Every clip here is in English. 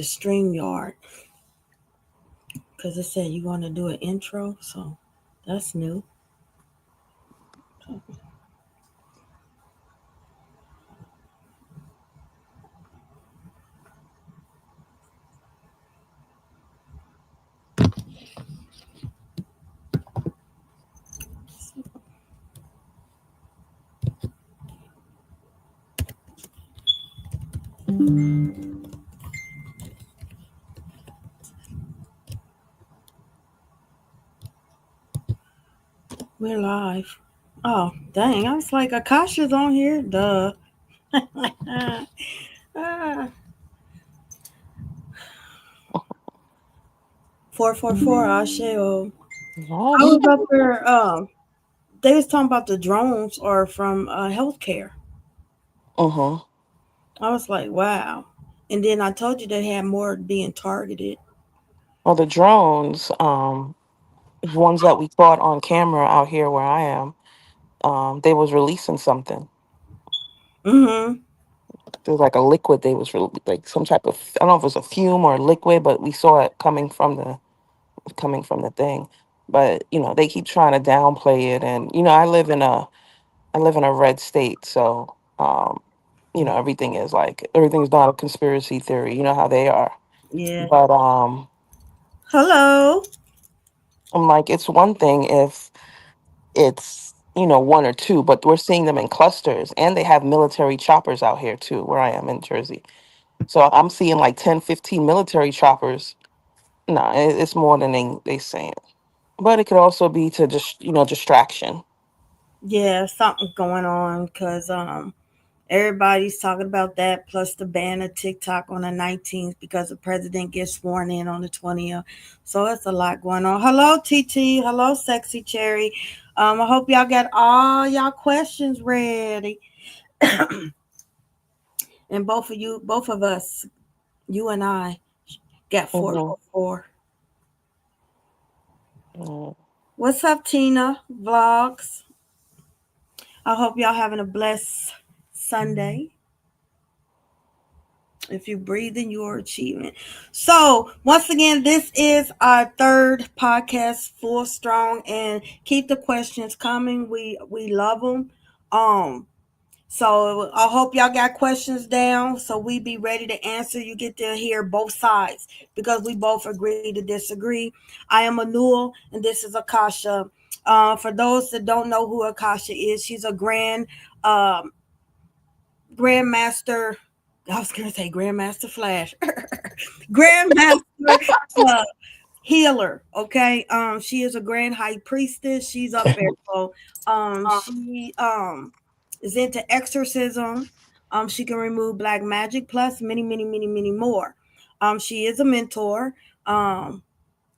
the StreamYard because it said you want to do an intro, so that's new. We're live. Oh, dang. I was like, Akasha's on here. Duh. Ah, 444 Asheo. I Yes. was up there. They was talking about the drones are from healthcare. Mm-hmm. I was like, wow. And then I told you they had more being targeted. Well, the drones, ones that we caught on camera out here where I am, they was releasing something. Mm-hmm. There was like a liquid. Like some type of, I don't know if it was a fume or a liquid, but we saw it coming from the thing. But they keep trying to downplay it, and I live in a red state, so everything's not a conspiracy theory. You know how they are. Yeah. But Hello. I'm like, it's one thing if it's one or two, but we're seeing them in clusters, and they have military choppers out here too, where I am in Jersey. So I'm seeing like 10, 15 military choppers. No, it's more than they saying. But it could also be to just distraction. Yeah, something's going on because everybody's talking about that. Plus the ban of TikTok on the 19th because the president gets sworn in on the 20th. So it's a lot going on. Hello, TT. Hello, Sexy Cherry. I hope y'all got all y'all questions ready. And both of us, you and I, got Hmm. 444. Mm. What's up, Tina? Vlogs. I hope y'all having a blessed Sunday. If you're breathing, you're achievement. So, once again, this is our third podcast, Full Strong, and keep the questions coming. We love them. Um, so I hope y'all got questions down so we be ready to answer. You get to hear both sides because we both agree to disagree. I am Anul and this is Akasha. For those that don't know who Akasha is, she's a um, grandmaster. I was gonna say Grandmaster Flash, Grandmaster uh, healer. Okay, she is a grand high priestess. She's up there, so she is into exorcism. She can remove black magic plus many, many, many, many more. She is a mentor. Um,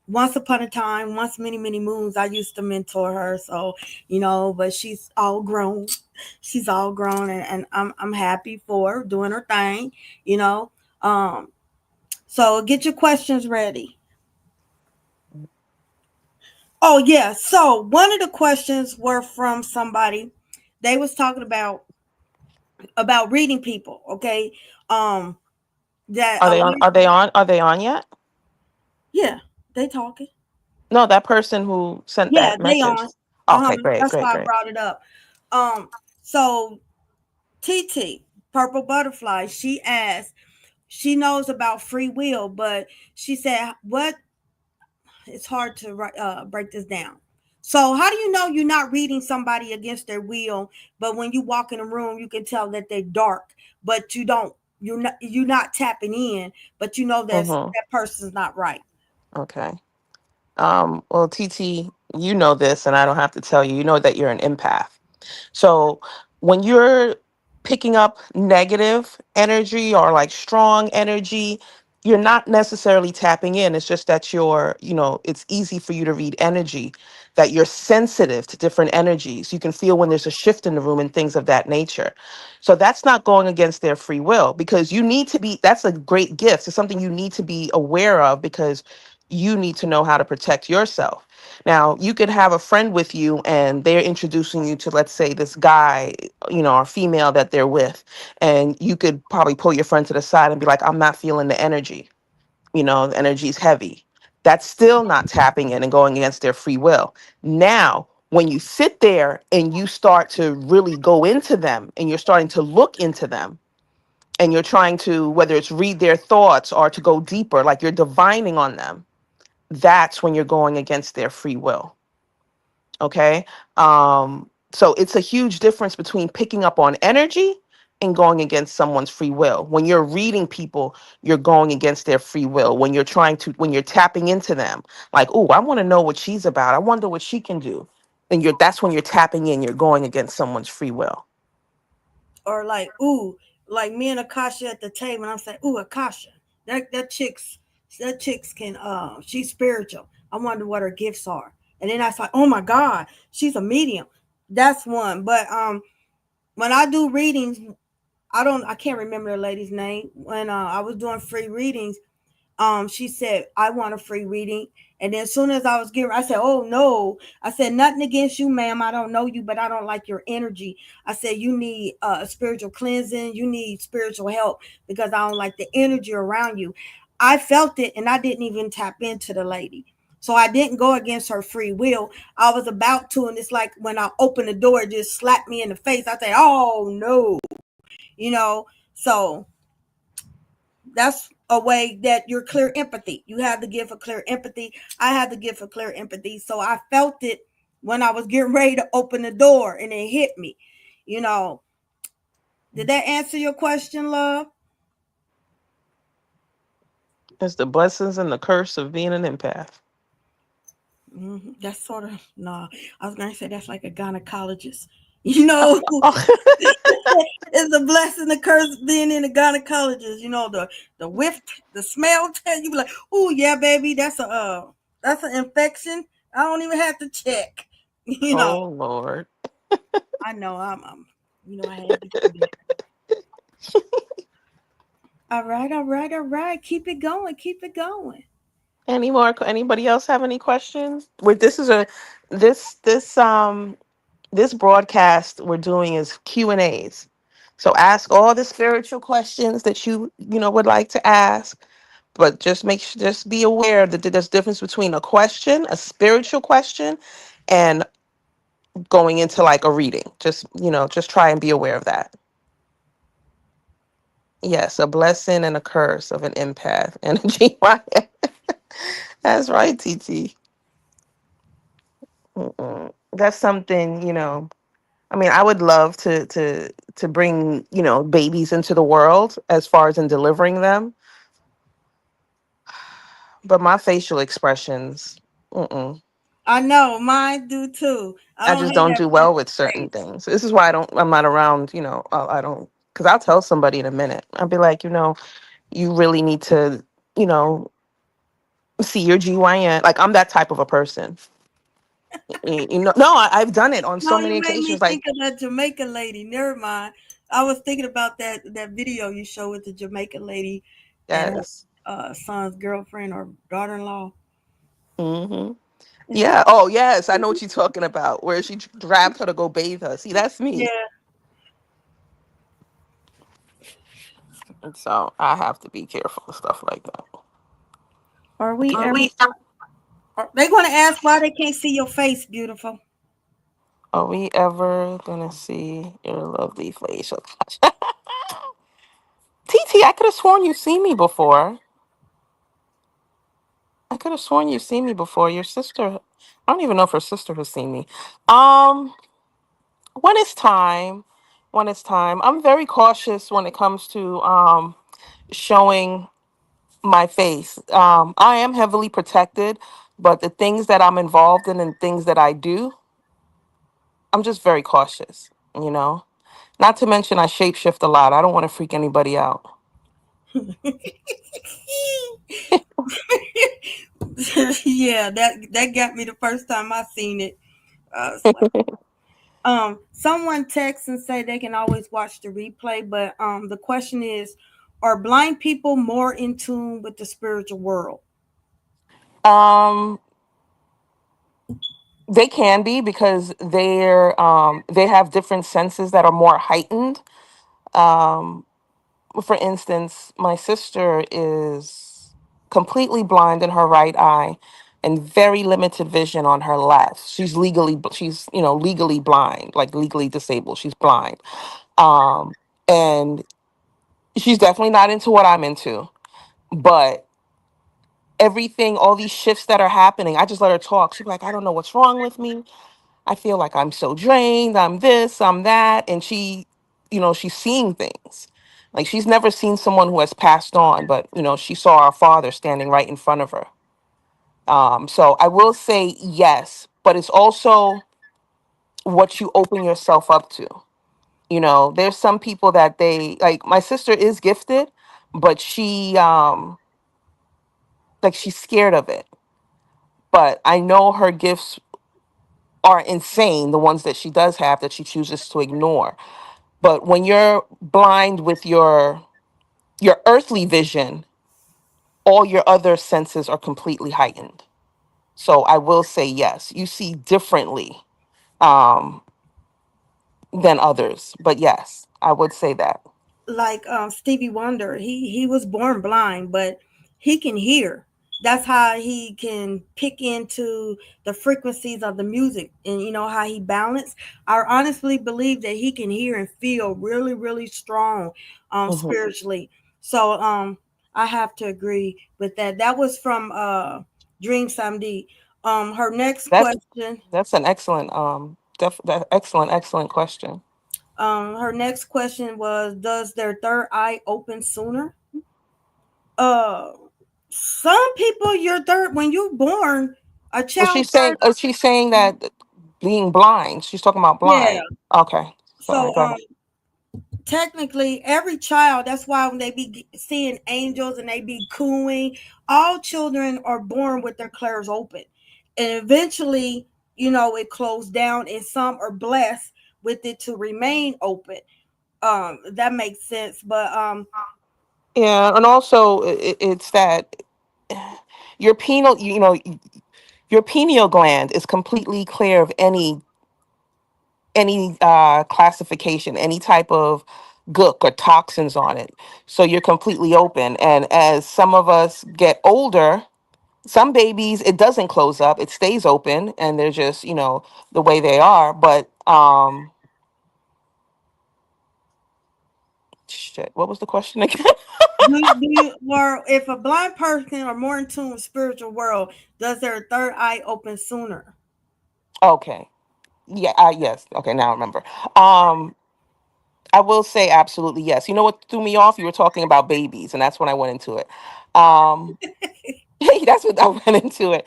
Once upon a time, once many, many moons, I used to mentor her. So, but she's all grown. She's all grown, and I'm happy for her doing her thing, you know. Um, so get your questions ready. Oh yeah. So one of the questions were from somebody. They was talking about reading people. Okay. Um, that Are a they lot. on? Are they on? Are they on yet? Yeah, they talking. No, that person who sent Yeah, that they message. on. Okay, great, That's great, why I great. brought it up. Um, so TT, Purple Butterfly, she asked, she knows about free will, but she said, what? It's hard to break this down. So, how do you know you're not reading somebody against their will, but when you walk in a room, you can tell that they're dark, but you don't, you're not tapping in, but you know Mm-hmm. that person's not right. Okay. Well, TT, you know this, and I don't have to tell you. You know that you're an empath. So when you're picking up negative energy or like strong energy, you're not necessarily tapping in. It's just that it's easy for you to read energy, that you're sensitive to different energies. You can feel when there's a shift in the room and things of that nature. So that's not going against their free will because that's a great gift. It's something you need to be aware of because you need to know how to protect yourself. Now, you could have a friend with you and they're introducing you to, let's say, this guy, or female that they're with. And you could probably pull your friend to the side and be like, I'm not feeling the energy. The energy's heavy. That's still not tapping in and going against their free will. Now, when you sit there and you start to really go into them and you're starting to look into them and you're trying to, whether it's read their thoughts or to go deeper, like you're divining on them, that's when you're going against their free will. Okay. So it's a huge difference between picking up on energy and going against someone's free will. When you're reading people, you're going against their free will. When you're tapping into them, like, oh, I want to know what she's about. I wonder what she can do. And that's when you're tapping in, you're going against someone's free will. Or like, ooh, like me and Akasha at the table, and I'm saying, ooh, Akasha, that chick's can she's spiritual. I wonder what her gifts are. And then I was like, oh my God, she's a medium. That's one. But when I do readings, I can't remember the lady's name. When I was doing free readings, she said, I want a free reading. And then as soon as I was giving, I said, oh no. I said, nothing against you, ma'am. I don't know you, but I don't like your energy. I said, you need a spiritual cleansing. You need spiritual help because I don't like the energy around you. I felt it and I didn't even tap into the lady. So I didn't go against her free will. I was about to, and it's like when I opened the door, it just slapped me in the face. I say, oh no, you know. So that's a way that you're clear empathy. You have the gift of clear empathy. I have the gift of clear empathy. So I felt it when I was getting ready to open the door and it hit me. You know, did that answer your question, love? It's the blessings and the curse of being an empath. That's sort of, no, I was going to say that's like a gynecologist. You know, it's a blessing, the curse being in a gynecologist. You know, the whiff, the smell test. You be like, oh yeah, baby, that's an infection. I don't even have to check. You know, Oh Lord. I know I had to do that. All right. Keep it going. Keep it going. Anybody else have any questions? Wait, this this um this broadcast we're doing is Q&As. So ask all the spiritual questions that you would like to ask, but just be aware that there's difference between a question, a spiritual question, and going into like a reading. Just try and be aware of that. Yes, a blessing and a curse of an empath and a GYN. That's right, TT. That's something. I mean, I would love to bring, babies into the world as far as in delivering them, but my facial expressions, mm-mm. I know mine do too. I I don't just have don't that do pretty well with certain face. things. This is why I'm not around, I don't, because I'll tell somebody in a minute. I'll be like, you really need to, you know, see your GYN. Like, I'm that type of a person. No, I've done it on so No, many you made me occasions. think Like, of that Jamaican lady. Never mind. I was thinking about that video you showed with the Jamaican lady and her yes. son's girlfriend or daughter-in-law. Hmm. It's Yeah. Oh, yes. I know what you're talking about. Where she grabbed her to go bathe her. See, that's me. yeah. And so I have to be careful with stuff like that. Are we Are ever? we They going to ask why they can't see your face, beautiful. are we ever gonna see your lovely face? TT, I could have sworn you've seen me before. I could have sworn you've seen me before. Your sister, I don't even know if her sister has seen me. Um, when it's time, when it's time. I'm very cautious when it comes to showing my face. I am heavily protected, but the things that I'm involved in and things that I do, I'm just very cautious. Not to mention I shapeshift a lot. I don't want to freak anybody out. Yeah, that got me the first time I seen it. I was like, someone texts and say they can always watch the replay, but the question is, are blind people more in tune with the spiritual world? um, they can be because they have different senses that are more heightened. Um, for instance, my sister is completely blind in her right eye and very limited vision on her left. She's legally blind, like legally disabled. She's blind. Um and she's definitely not into what I'm into. But everything, all these shifts that are happening, I just let her talk. She's like, I don't know what's wrong with me. I feel like I'm so drained. I'm this, I'm that. And she's seeing things. Like she's never seen someone who has passed on, but she saw our father standing right in front of her. So I will say yes, but it's also what you open yourself up to. There's some people that they like. My sister is gifted, but she's scared of it. But I know her gifts are insane, the ones that she does have that she chooses to ignore. But when you're blind with your earthly vision, all your other senses are completely heightened. So I will say yes, you see differently um, than others. But yes, I would say that. Like Stevie Wonder, he was born blind, but he can hear. That's how he can pick into the frequencies of the music, and you know how he balanced. I honestly believe that he can hear and feel really, really strong, Mhm. spiritually. So I have to agree with that. That was from Dream Samdi. Her next That's question. that's an excellent excellent question. Her next question was, does their third eye open sooner? Uh, some people, your third, when you're born, a Well, child third. she's saying that being blind. She's talking about Yeah. blind. Okay, sorry. So Go ahead. technically, every child. That's why when they be seeing angels and they be cooing, all children are born with their clairs open, and eventually, it closed down, and some are blessed with it to remain open. That makes sense, but Yeah, and also it's that your penal, your pineal gland is completely clear of any classification, any type of gook or toxins on it. So you're completely open. And as some of us get older, some babies it doesn't close up; it stays open, and they're just the way they are. But shit, what was the question again? or if a blind person are more in tune with spiritual world, does their third eye open sooner? Okay. Yeah, yes. Okay, now I remember. Um, I will say absolutely yes. You know what threw me off? You were talking about babies, and that's when I went into it. Um, that's what I went into it.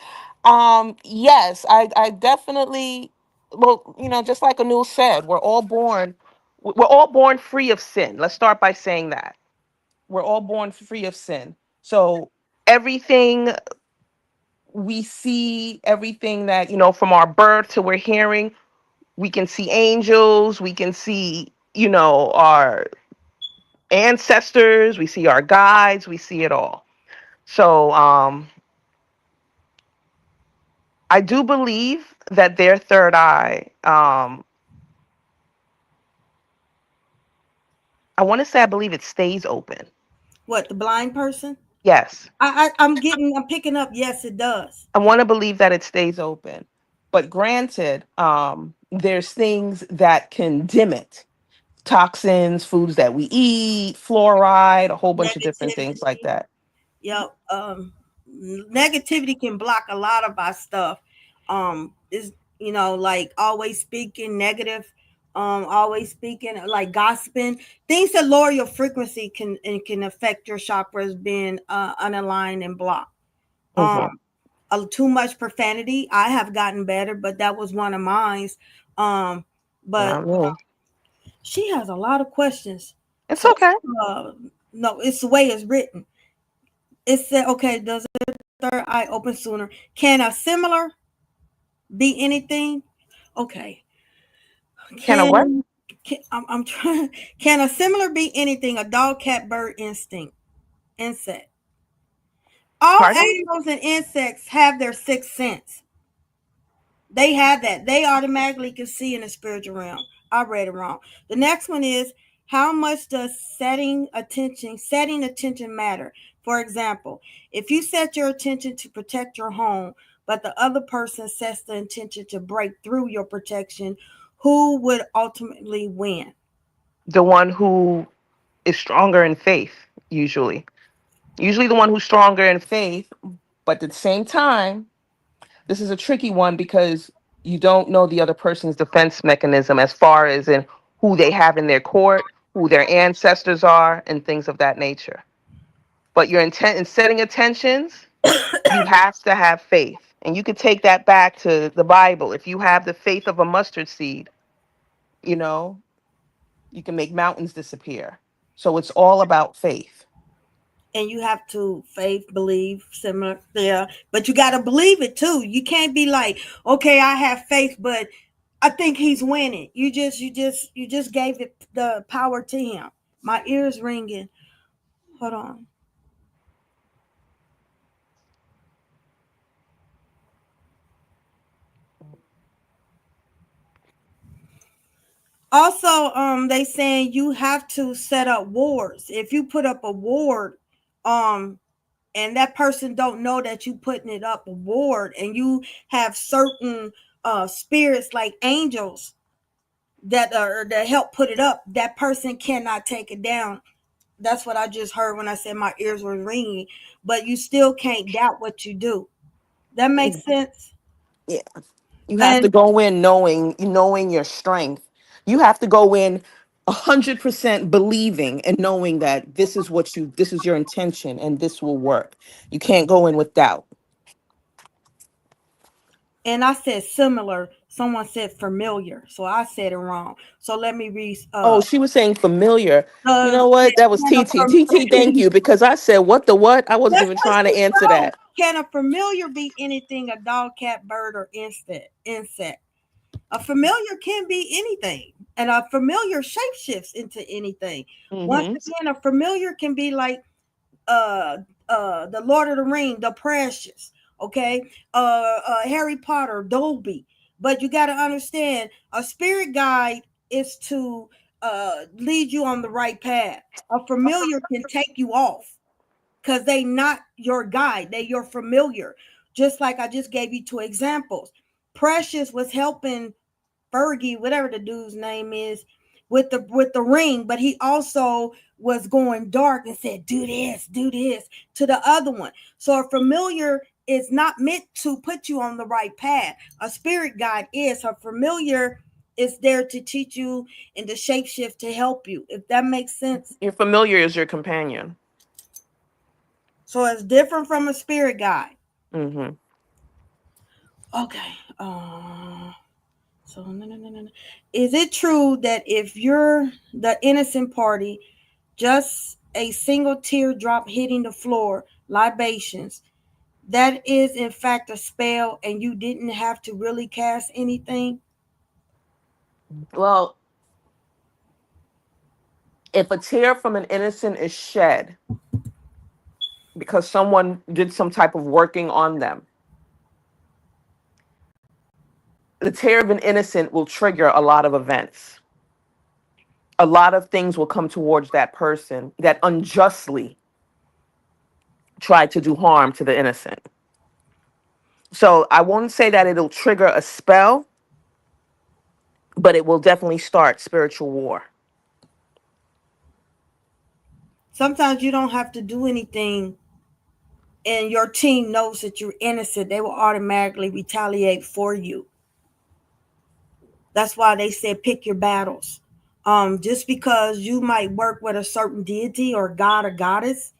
Yes, I definitely. Well, just like Anul said, we're all born free of sin. Let's start by saying that we're all born free of sin. So everything we see, everything that from our birth to we're hearing, we can see angels, we can see our ancestors, we see our guides, we see it all. So I do believe that their third eye, I want to say I believe it stays open. What, the blind person? Yes, I'm picking up. Yes, it does. I want to believe that it stays open. But granted, there's things that can dim it. Toxins, foods that we eat, fluoride, a whole bunch of different things like Negativity. that. Yep. Negativity can block a lot of our stuff. Is like always speaking negative, always speaking like gossiping, things that lower your frequency can affect your chakras being unaligned and blocked. Um, Hmm. too much profanity. I have gotten better, but that was one of mine. Um, but Not me. she has a lot of questions. It's So okay. uh, no, it's the way it's written. It said, okay, does the third eye open sooner? Can a similar be anything? Okay. Kind of what? I'm trying. Can a similar be anything? A dog, cat, bird, insect. All Pardon? animals and insects have their sixth sense. They have that. They automatically can see in the spiritual realm. I read it wrong. The next one is, how much does setting attention matter? For example, if you set your intention to protect your home, but the other person sets the intention to break through your protection, who would ultimately win? The one who is stronger in faith, usually. Usually the one who's stronger in faith, but at the same time, this is a tricky one because you don't know the other person's defense mechanism as far as in who they have in their court, who their ancestors are, and things of that nature. But your intent in setting intentions, you have to have faith. And you could take that back to the Bible. If you have the faith of a mustard seed, you know, you can make mountains disappear. So it's all about faith. And you have to faith, believe, similar, yeah. But you got to believe it too. You can't be like, okay, I have faith, but I think he's winning. You just gave it the power to him. My ears ringing. Hold on. Also, they saying you have to set up wards. If you put up a ward, um, and that person don't know that you putting it up a ward, and you have certain spirits like angels that help put it up, that person cannot take it down. That's what I just heard when I said my ears were ringing. But you still can't doubt what you do. That makes sense. Yeah. You have to And go in knowing your strength. You have to go in 100% believing and knowing that this is your intention and this will work. You can't go in with doubt. I said similar. Someone said familiar, so I said it wrong. So let me read. Oh, she was saying familiar. You know what? That was Can a TT. TT, thank you. Because I said, what the what? I wasn't that's even what trying to she answer wrote. that. Can a familiar be anything? A dog, cat, bird, or insect? A familiar can be anything, and a familiar shapeshifts into anything. Once Hmm. again, a familiar can be like uh the Lord of the Ring, the Precious, okay, Harry Potter, Dolby. But you got to understand, a spirit guide is to lead you on the right path. A familiar can take you off because they not your guide, they your familiar. Just like I just gave you two examples. Precious was helping Fergie, whatever the dude's name is, with the ring, but he also was going dark and said, do this to the other one. So a familiar is not meant to put you on the right path. A spirit guide is. A familiar is there to teach you and to shapeshift to help you, if that makes sense. Your familiar is your companion. So it's different from a spirit guide. Hmm. Okay. So no, no, no, no. Is it true that if you're the innocent party, just a single teardrop hitting the floor, libations, that is in fact a spell and you didn't have to really cast anything? Well, if a tear from an innocent is shed because someone did some type of working on them, the tear of an innocent will trigger a lot of events. A lot of things will come towards that person that unjustly tried to do harm to the innocent. So I won't say that it'll trigger a spell, but it will definitely start spiritual war. Sometimes you don't have to do anything and your team knows that you're innocent. They will automatically retaliate for you. That's why they said pick your battles. Just because you might work with a certain deity or god or goddess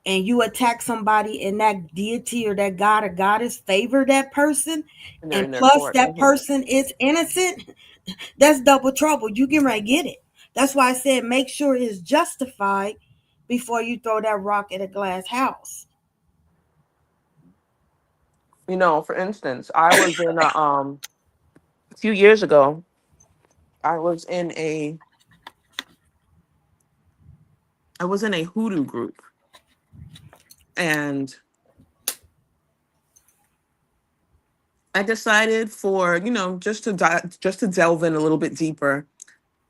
and you attack somebody and that deity or that god or goddess favor that person, And they're and in their plus court. that person is innocent, that's double trouble. You get ready to get it. That's why I said make sure it's justified before you throw that rock at a glass house. For instance, a few years ago, I was in a hoodoo group, and I decided for, just to delve in a little bit deeper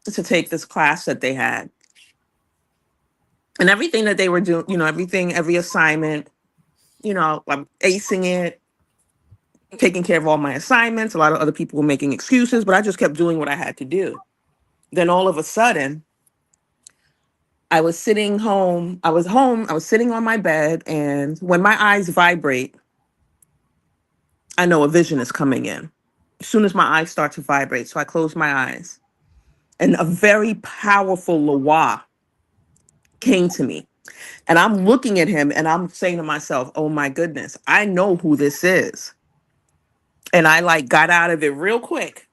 to take this class that they had. And everything that they were doing, everything, every assignment, I'm acing it, taking care of all my assignments. A lot of other people were making excuses, but I just kept doing what I had to do. Then all of a sudden, I was home, I was sitting on my bed, and when my eyes vibrate, I know a vision is coming in. As soon as my eyes start to vibrate, so I close my eyes, and a very powerful Loa came to me. And I'm looking at him and I'm saying to myself, oh my goodness, I know who this is. And I like got out of it real quick,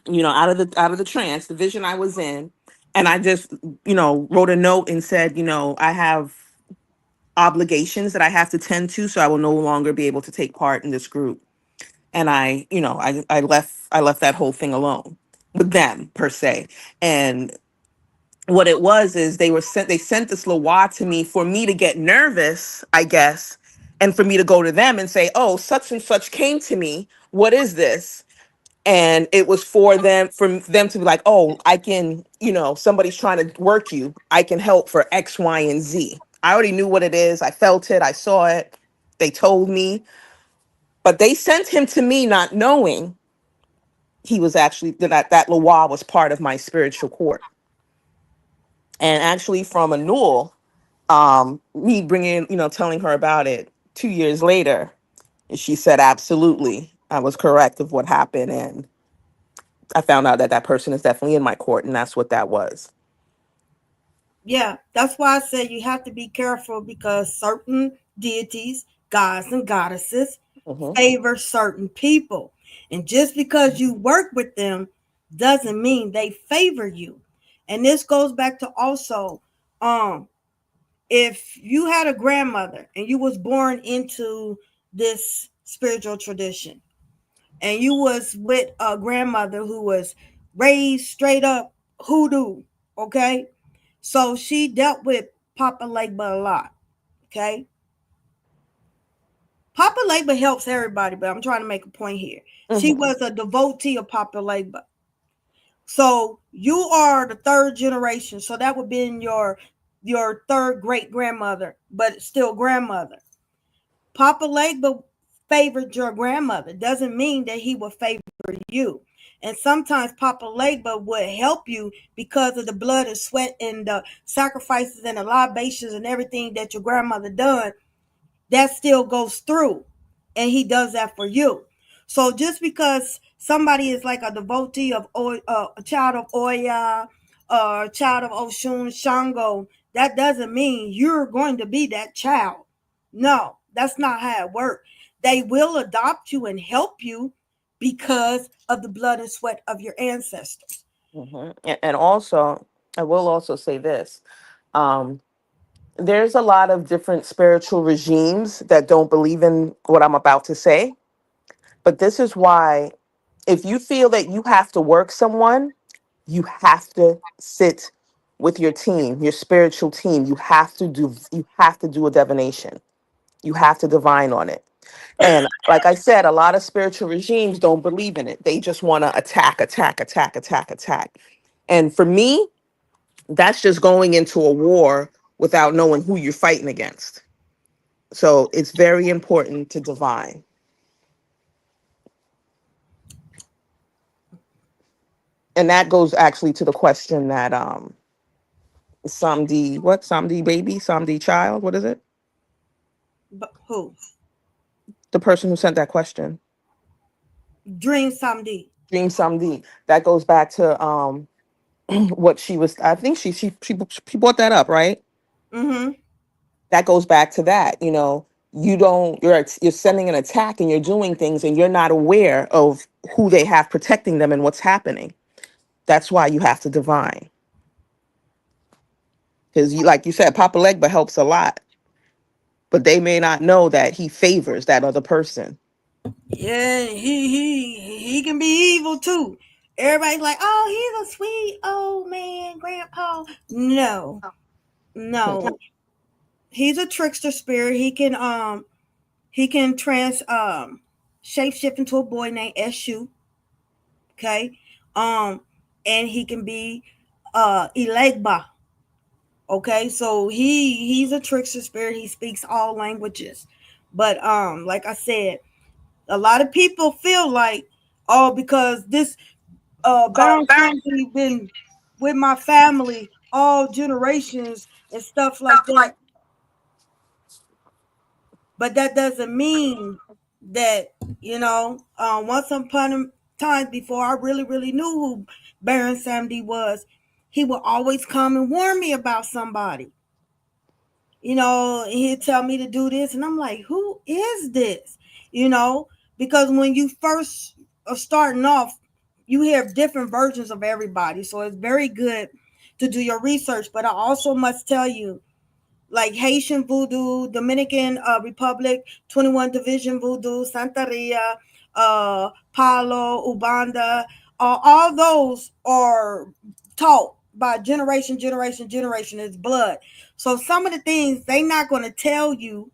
out of the trance, the vision I was in. And I just, wrote a note and said, I have obligations that I have to tend to, so I will no longer be able to take part in this group. And I left that whole thing alone with them per se. And what it was is they sent this Loa to me for me to get nervous, I guess, and for me to go to them and say, oh, such and such came to me. What is this? And it was for them to be like, oh, I can, somebody's trying to work you. I can help for X, Y, and Z. I already knew what it is. I felt it. I saw it. They told me. But they sent him to me not knowing he was actually that Loa was part of my spiritual court. And actually from Anul, me telling her about it 2 years later, she said, absolutely, I was correct of what happened. And I found out that that person is definitely in my court. And that's what that was. Yeah, that's why I said you have to be careful because certain deities, gods, and goddesses Hmm. favor certain people. And just because you work with them doesn't mean they favor you. And this goes back to also um if you had a grandmother and you was born into this spiritual tradition and you was with a grandmother who was raised straight up hoodoo, okay? So she dealt with Papa Legba a lot. Okay. Papa Legba helps everybody, but I'm trying to make a point here. She Hmm. was a devotee of Papa Legba. So you are the third generation. So that would be in your third great grandmother, but still grandmother. Papa Legba favored your grandmother. Doesn't mean that he will favor you. And sometimes Papa Legba would help you because of the blood and sweat and the sacrifices and the libations and everything that your grandmother done. That still goes through, and he does that for you. So just because somebody is like a devotee of a child of Oya, a child of Oshun Shango, that doesn't mean you're going to be that child. No, that's not how it works. They will adopt you and help you because of the blood and sweat of your ancestors. Hmm. And also, I will also say this. Um, there's a lot of different spiritual regimes that don't believe in what I'm about to say. But this is why, if you feel that you have to work someone, you have to sit with your team, your spiritual team. You have to do a divination. You have to divine on it. And like I said, a lot of spiritual regimes don't believe in it. They just want to attack, attack, attack, attack, attack. And for me, that's just going into a war without knowing who you're fighting against. So it's very important to divine. And that goes actually to the question that Samdi baby, Samdi child, what is it? But who? The person who sent that question. Dream Samdi. Dream Samdi. That goes back to what she was, I think she brought that up, right? Mm-hmm. That goes back to that, you're sending an attack and you're doing things and you're not aware of who they have protecting them and what's happening. That's why you have to divine. Because like you said, Papa Legba helps a lot, but they may not know that he favors that other person. Yeah, he can be evil too. Everybody's like, oh, he's a sweet old man, grandpa. No, no, he's a trickster spirit. He can shape shift into a boy named Eshu. Okay, um, and he can be Elegba. Okay, so he's a trickster spirit. He speaks all languages. But like I said, a lot of people feel like, oh, because this Baron Samedi been with my family all generations and stuff like that. But that doesn't mean that, once upon a time, before I really knew who Baron Samedi was, he would always come and warn me about somebody. He'd tell me to do this, and I'm like, who is this? You know, because when you first are starting off, you hear different versions of everybody. So it's very good to do your research. But I also must tell you, like Haitian voodoo, Dominican Republic, 21 Division voodoo, Santeria, Palo, Ubanda, all those are taught by generation. It's blood. So some of the things they not going to tell you,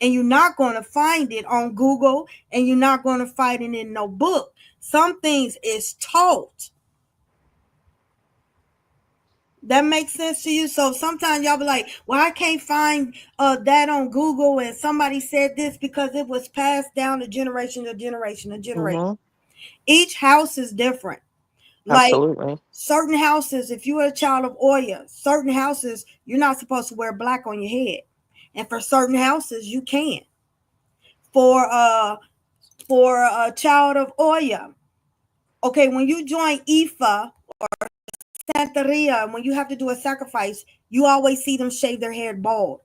and you're not going to find it on Google, and you're not going to find it in no book. Some things is taught. That makes sense to you. So sometimes y'all be like, well, I can't find that on Google, and somebody said this because it was passed down to generation to generation to generation. Hmm. Each house is different. Like Absolutely. certain houses, if you are a child of Oya, certain houses you're not supposed to wear black on your head. And for certain houses you can. For a child of Oya. Okay, when you join Ifa, Santeria, when you have to do a sacrifice, you always see them shave their head bald.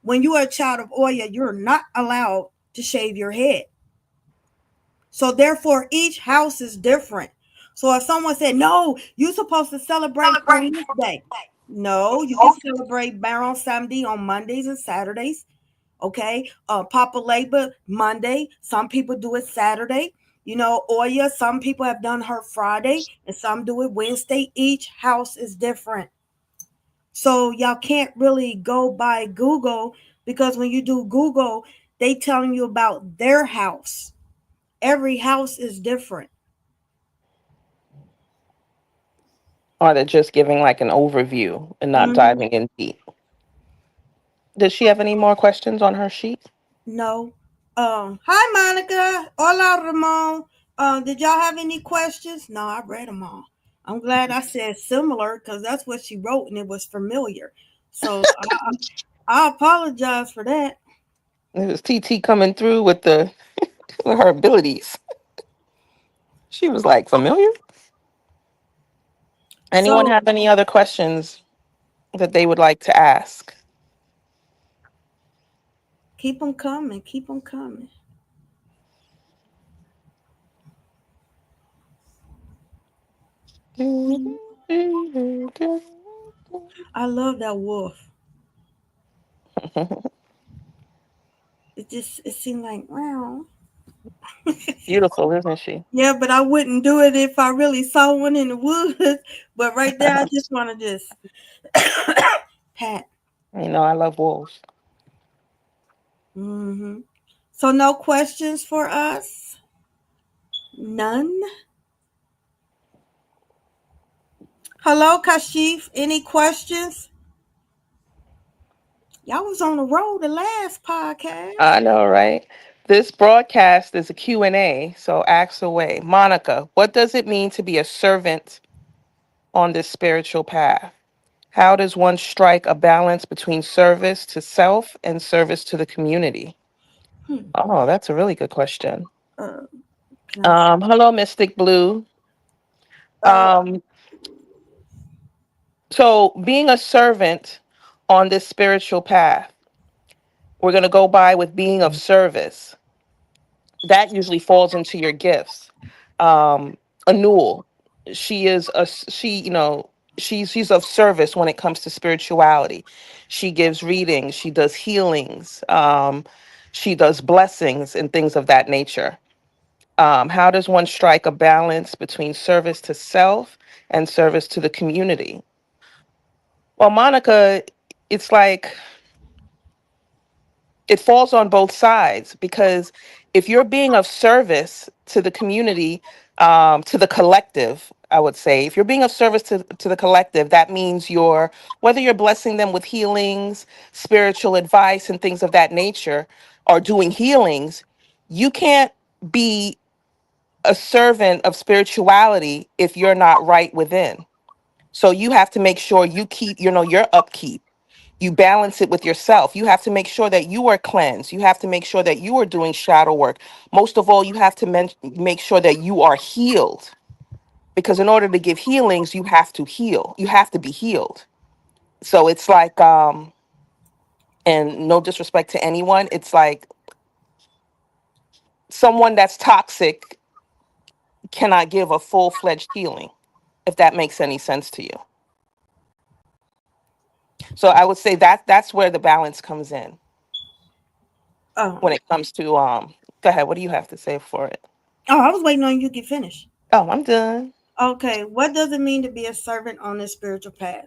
When you are a child of Oya, you're not allowed to shave your head. So therefore, each house is different. So if someone said, "No, you're supposed to celebrate on this day," no, you can celebrate Baron Samedi on Mondays and Saturdays. Okay, Papa Labor Monday. Some people do it Saturday. Oya. Some people have done her Friday, and some do it Wednesday. Each house is different. So y'all can't really go by Google, because when you do Google, they telling you about their house. Every house is different. Or they're just giving like an overview and not Hmm. diving in deep. Does she have any more questions on her sheet? No. Hi Monica. Hola Ramon. Did y'all have any questions? No, I read them all. I'm glad I said similar, because that's what she wrote and it was familiar. So I apologize for that. It was TT coming through with the with her abilities. She was like familiar. Anyone So have any other questions that they would like to ask? keep them coming. Keep them coming. I love that wolf. It seemed like, wow. Beautiful, isn't she? Yeah, but I wouldn't do it if I really saw one in the woods. But right there, I just want to just pat. I love wolves. So no questions for us? None? Hello, Kashif. Any questions? Y'all was on the road the last podcast. I know, right? This broadcast is a Q&A, so ask away. Monica, what does it mean to be a servant on this spiritual path? How does one strike a balance between service to self and service to the community? Hmm. Oh, that's a really good question. Uh, can I? Hello, Mystic Blue. Uh, Um, so, being a servant on this spiritual path, we're going to go by with being of service. That usually falls into your gifts. Anul, she is a she, she's of service when it comes to spirituality. She gives readings, she does healings, she does blessings and things of that nature. How does one strike a balance between service to self and service to the community? Well, Monica, it's like it falls on both sides, because if you're being of service to the community, to the collective, I would say. If you're being of service to the collective, that means you're, whether you're blessing them with healings, spiritual advice, and things of that nature, or doing healings, you can't be a servant of spirituality if you're not right within. So you have to make sure you keep, your upkeep. You balance it with yourself. You have to make sure that you are cleansed. You have to make sure that you are doing shadow work. Most of all, you have to make sure that you are healed, because in order to give healings, you have to heal. You have to be healed. So it's like, and no disrespect to anyone, it's like someone that's toxic cannot give a full-fledged healing, if that makes any sense to you. So I would say that that's where the balance comes in Oh, when it comes to go ahead, what do you have to say for it? oh, I was waiting on you to get finished. Oh, I'm done. Okay, what does it mean to be a servant on this spiritual path?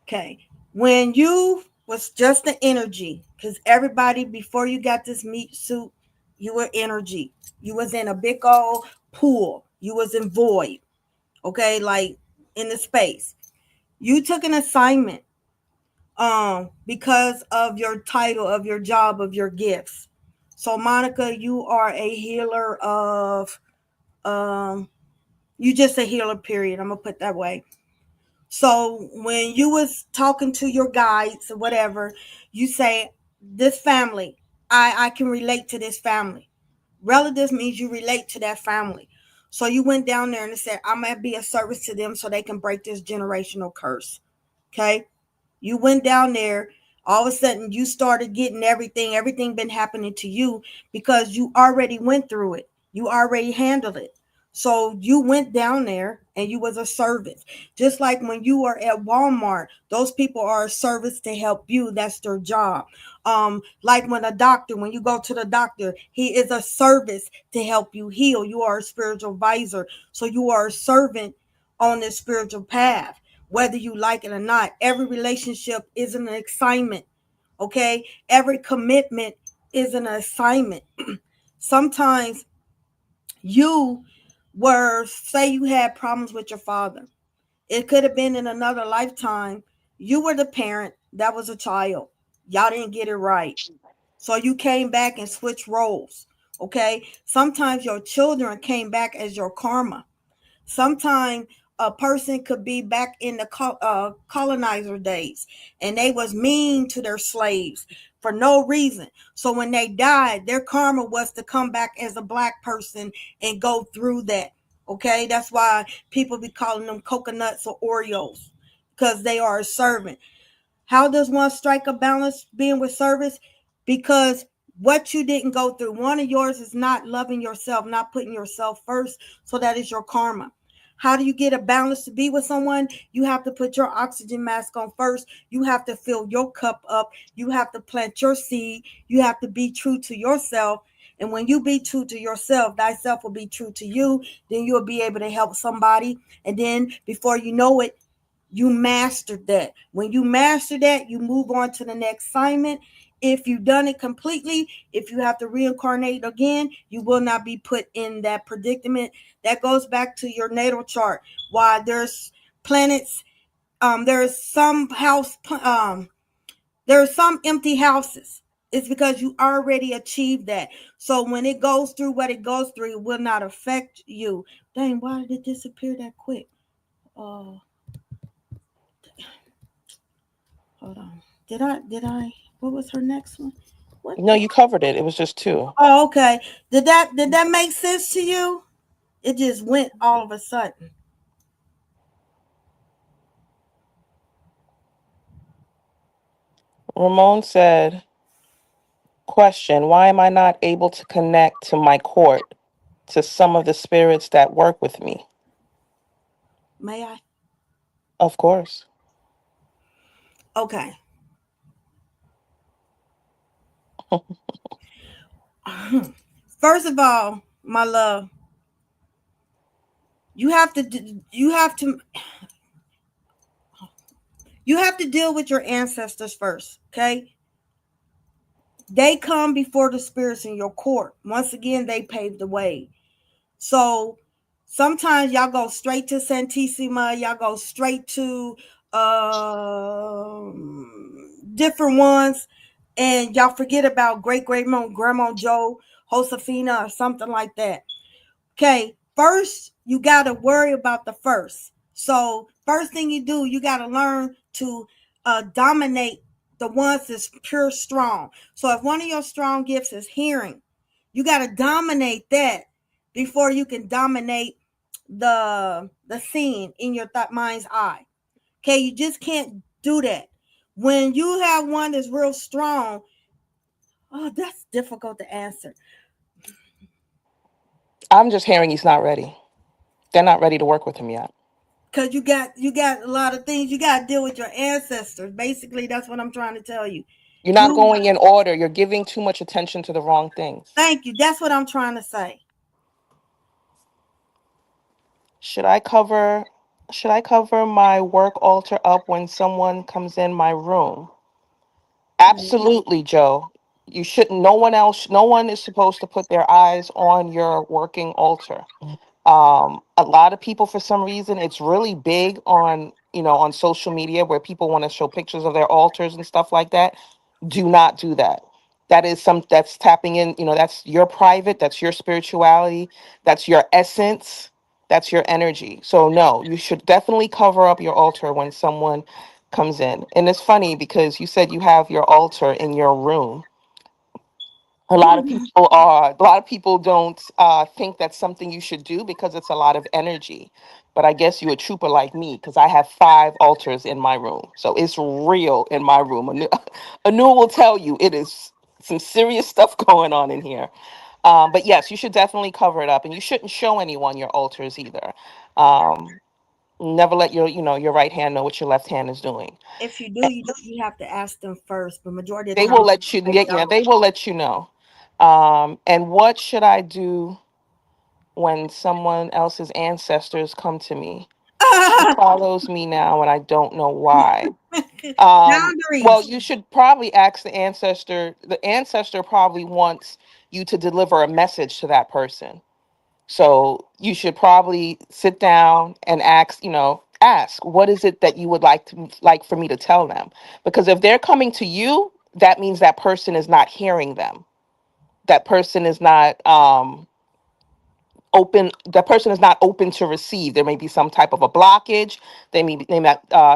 Okay, when you was just the energy, because everybody before you got this meat suit, you were energy. You was in a big old pool. You was in void. Okay, like in the space. You took an assignment because of your title, of your job, of your gifts. So Monica, you are a healer of um you just a healer, period. I'm gonna put that way. So when you was talking to your guides or whatever, you say, this family, I can relate to this family. Relatives means you relate to that family. So you went down there and said, I'm gonna be a service to them so they can break this generational curse. Okay. You went down there, all of a sudden you started getting everything been happening to you because you already went through it. You already handled it. So you went down there and you was a service. Just like when you are at Walmart, those people are a service to help you. That's their job. Like when you go to the doctor, he is a service to help you heal. You are a spiritual advisor. So you are a servant on this spiritual path, whether you like it or not. Every relationship is an assignment. Okay. Every commitment is an assignment. Sometimes you were, say you had problems with your father. It could have been in another lifetime. You were the parent that was a child. Y'all didn't get it right. So you came back and switched roles. Okay. Sometimes your children came back as your karma. Sometimes a person could be back in the colonizer days and they was mean to their slaves for no reason. So when they died, their karma was to come back as a black person and go through that. Okay, that's why people be calling them coconuts or Oreos, because they are a servant. How does one strike a balance being with service? Because what you didn't go through, one of yours is not loving yourself, not putting yourself first. So that is your karma. How do you get a balance to be with someone? You have to put your oxygen mask on first. You have to fill your cup up. You have to plant your seed. You have to be true to yourself. And when you be true to yourself, thyself will be true to you. Then you'll be able to help somebody. And then before you know it, you mastered that. When you master that, you move on to the next assignment. If you've done it completely, if you have to reincarnate again, you will not be put in that predicament. That goes back to your natal chart. Why there's planets, there's some there are some empty houses. It's because you already achieved that. So when it goes through what it goes through, it will not affect you. Dang, why did it disappear that quick? Oh, hold on. Did I what was her next one? What No, the you covered it. It was just two. Oh, okay. Did that make sense to you? It just went all of a sudden. Ramon said, question, why am I not able to connect to my court, to some of the spirits that work with me? May I? Of course. Okay. First of all, my love, you have to you have to deal with your ancestors first, okay? They come before the spirits in your court. Once again, they paved the way. So Sometimes y'all go straight to Santissima, y'all go straight to different ones, and y'all forget about great great grandma Joe, Josefina, or something like that. Okay, first you gotta worry about the first. So first thing you do, you gotta learn to dominate the ones that's pure strong. So if one of your strong gifts is hearing, you gotta dominate that before you can dominate the scene in your mind's eye. Okay, you just can't do that. When you have one that's real strong, oh, that's difficult to answer. I'm just hearing he's not ready. They're not ready to work with him yet. Because you got a lot of things you got to deal with your ancestors. Basically, that's what I'm trying to tell you. You're not You going in order. You're giving too much attention to the wrong things. Thank you. That's what I'm trying to say. Should I cover should I cover my work altar up when someone comes in my room? Absolutely, Joe. You shouldn't. No one is supposed to put their eyes on your working altar. A lot of people, for some reason, it's really big on, on social media where people want to show pictures of their altars and stuff like that. Do not do that. That's tapping in, that's your private, that's your spirituality, that's your essence, that's your energy. So no, you should definitely cover up your altar when someone comes in. And it's funny because you said you have your altar in your room. A lot of people don't think that's something you should do because it's a lot of energy. But I guess you a trooper like me because I have 5 altars in my room, so it's real in my room. Anu will tell you it is some serious stuff going on in here. But yes, you should definitely cover it up, and you shouldn't show anyone your altars either. Um, Never let your right hand know what your left hand is doing. If you do, you have to ask them first. But majority of the They time, will let you. they Yeah, don't. they will let you know. And what should I do when someone else's ancestors come to me? She follows me now, and I don't know why. Well, Boundaries. you should probably ask the ancestor. The ancestor probably wants you to deliver a message to that person. So you should probably sit down and ask, what is it that you would like for me to tell them? Because if they're coming to you, that means that person is not hearing them. That person is not open. That person is not open to receive. There may be some type of a blockage. They may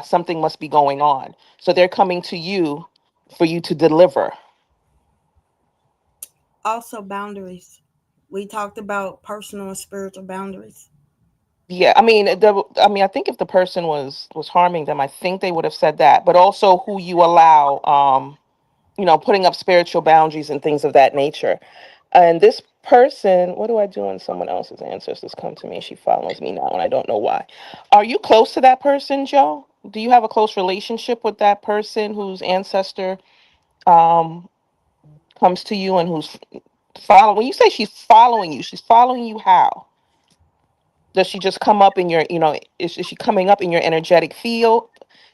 something must be going on. So they're coming to you for you to deliver. Also, boundaries. We talked about personal and spiritual boundaries. Yeah, I think if the person was harming them, I think they would have said that. But also who you allow, putting up spiritual boundaries and things of that nature. And this person, what do I do when someone else's ancestors come to me? She follows me now, and I don't know why. Are you close to that person, Joe? Do you have a close relationship with that person whose ancestor um, comes to you and who's following? When you say she's following you how? Does she just come up in is she coming up in your energetic field?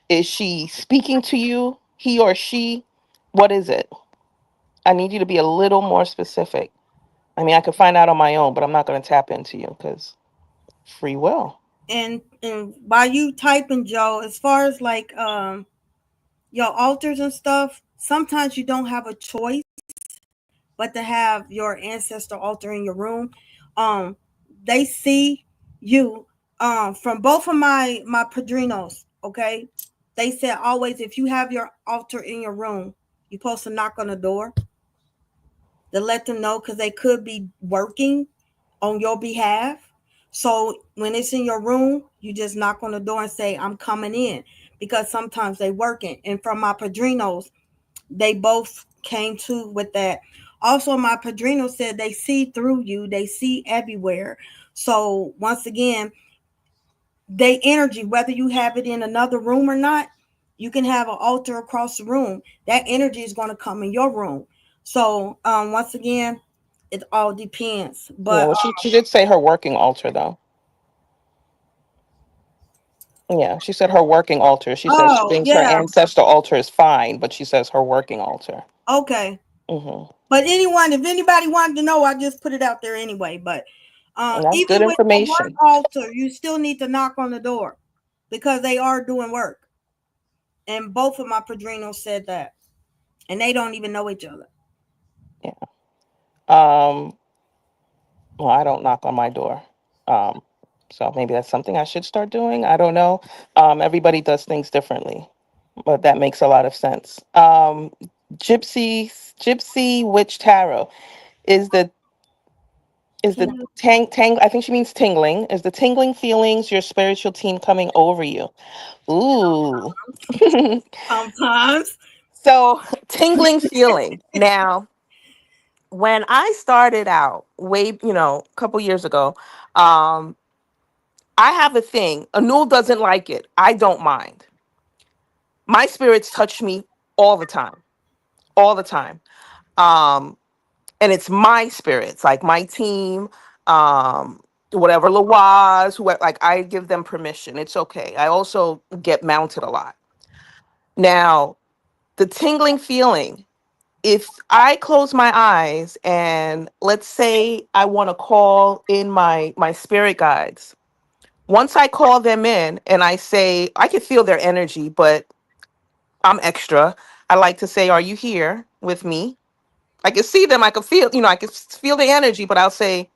Is she speaking to you, he or she? What is it? I need you to be a little more specific. I mean, I could find out on my own, but I'm not going to tap into you because free will. And by you typing, Joe, as far as like your altars and stuff, sometimes you don't have a choice but to have your ancestor altar in your room. Um, they see you. From both of my padrinos, okay. They said always if you have your altar in your room, you're supposed to knock on the door to let them know because they could be working on your behalf. So when it's in your room, you just knock on the door and say, I'm coming in. Because sometimes they working. And from my padrinos, they both came to with that. Also, my padrino said they see through you, they see everywhere. So once again, they energy, whether you have it in another room or not, you can have an altar across the room. That energy is going to come in your room. So once again, it all depends. Yeah, But well, she did say her working altar though. Yeah, she said her working altar. She says she oh thinks her yeah, ancestor altar is fine, but she says her working altar. okay. Hmm. But anyone, if anybody wanted to know, I just put it out there anyway. But And that's good Even with the work information. altar, you still need to knock on the door because they are doing work. And both of my padrinos said that, and they don't even know each other. Yeah. Um, well, I don't knock on my door. Um, so maybe that's something I should start doing. I don't know. Everybody does things differently, but that makes a lot of sense. Gypsy Witch Tarot is the Tingling. tang. I think she means tingling. Is the tingling feelings your spiritual team coming over you? Ooh. Sometimes So tingling feeling. Now, when I started out way, a couple years ago, um, I have a thing. Anul doesn't like it. I don't mind. My spirits touch me all the time, all the time. Um, and it's my spirits, like my team, um, whatever Lawaz, who like I give them permission. It's okay. I also get mounted a lot. Now, the tingling feeling. If I close my eyes and let's say I want to call in my spirit guides, once I call them in and I say I can feel their energy, but I'm extra. I like to say, "Are you here with me?" I can see them. I can feel, I can feel the energy, but I'll say,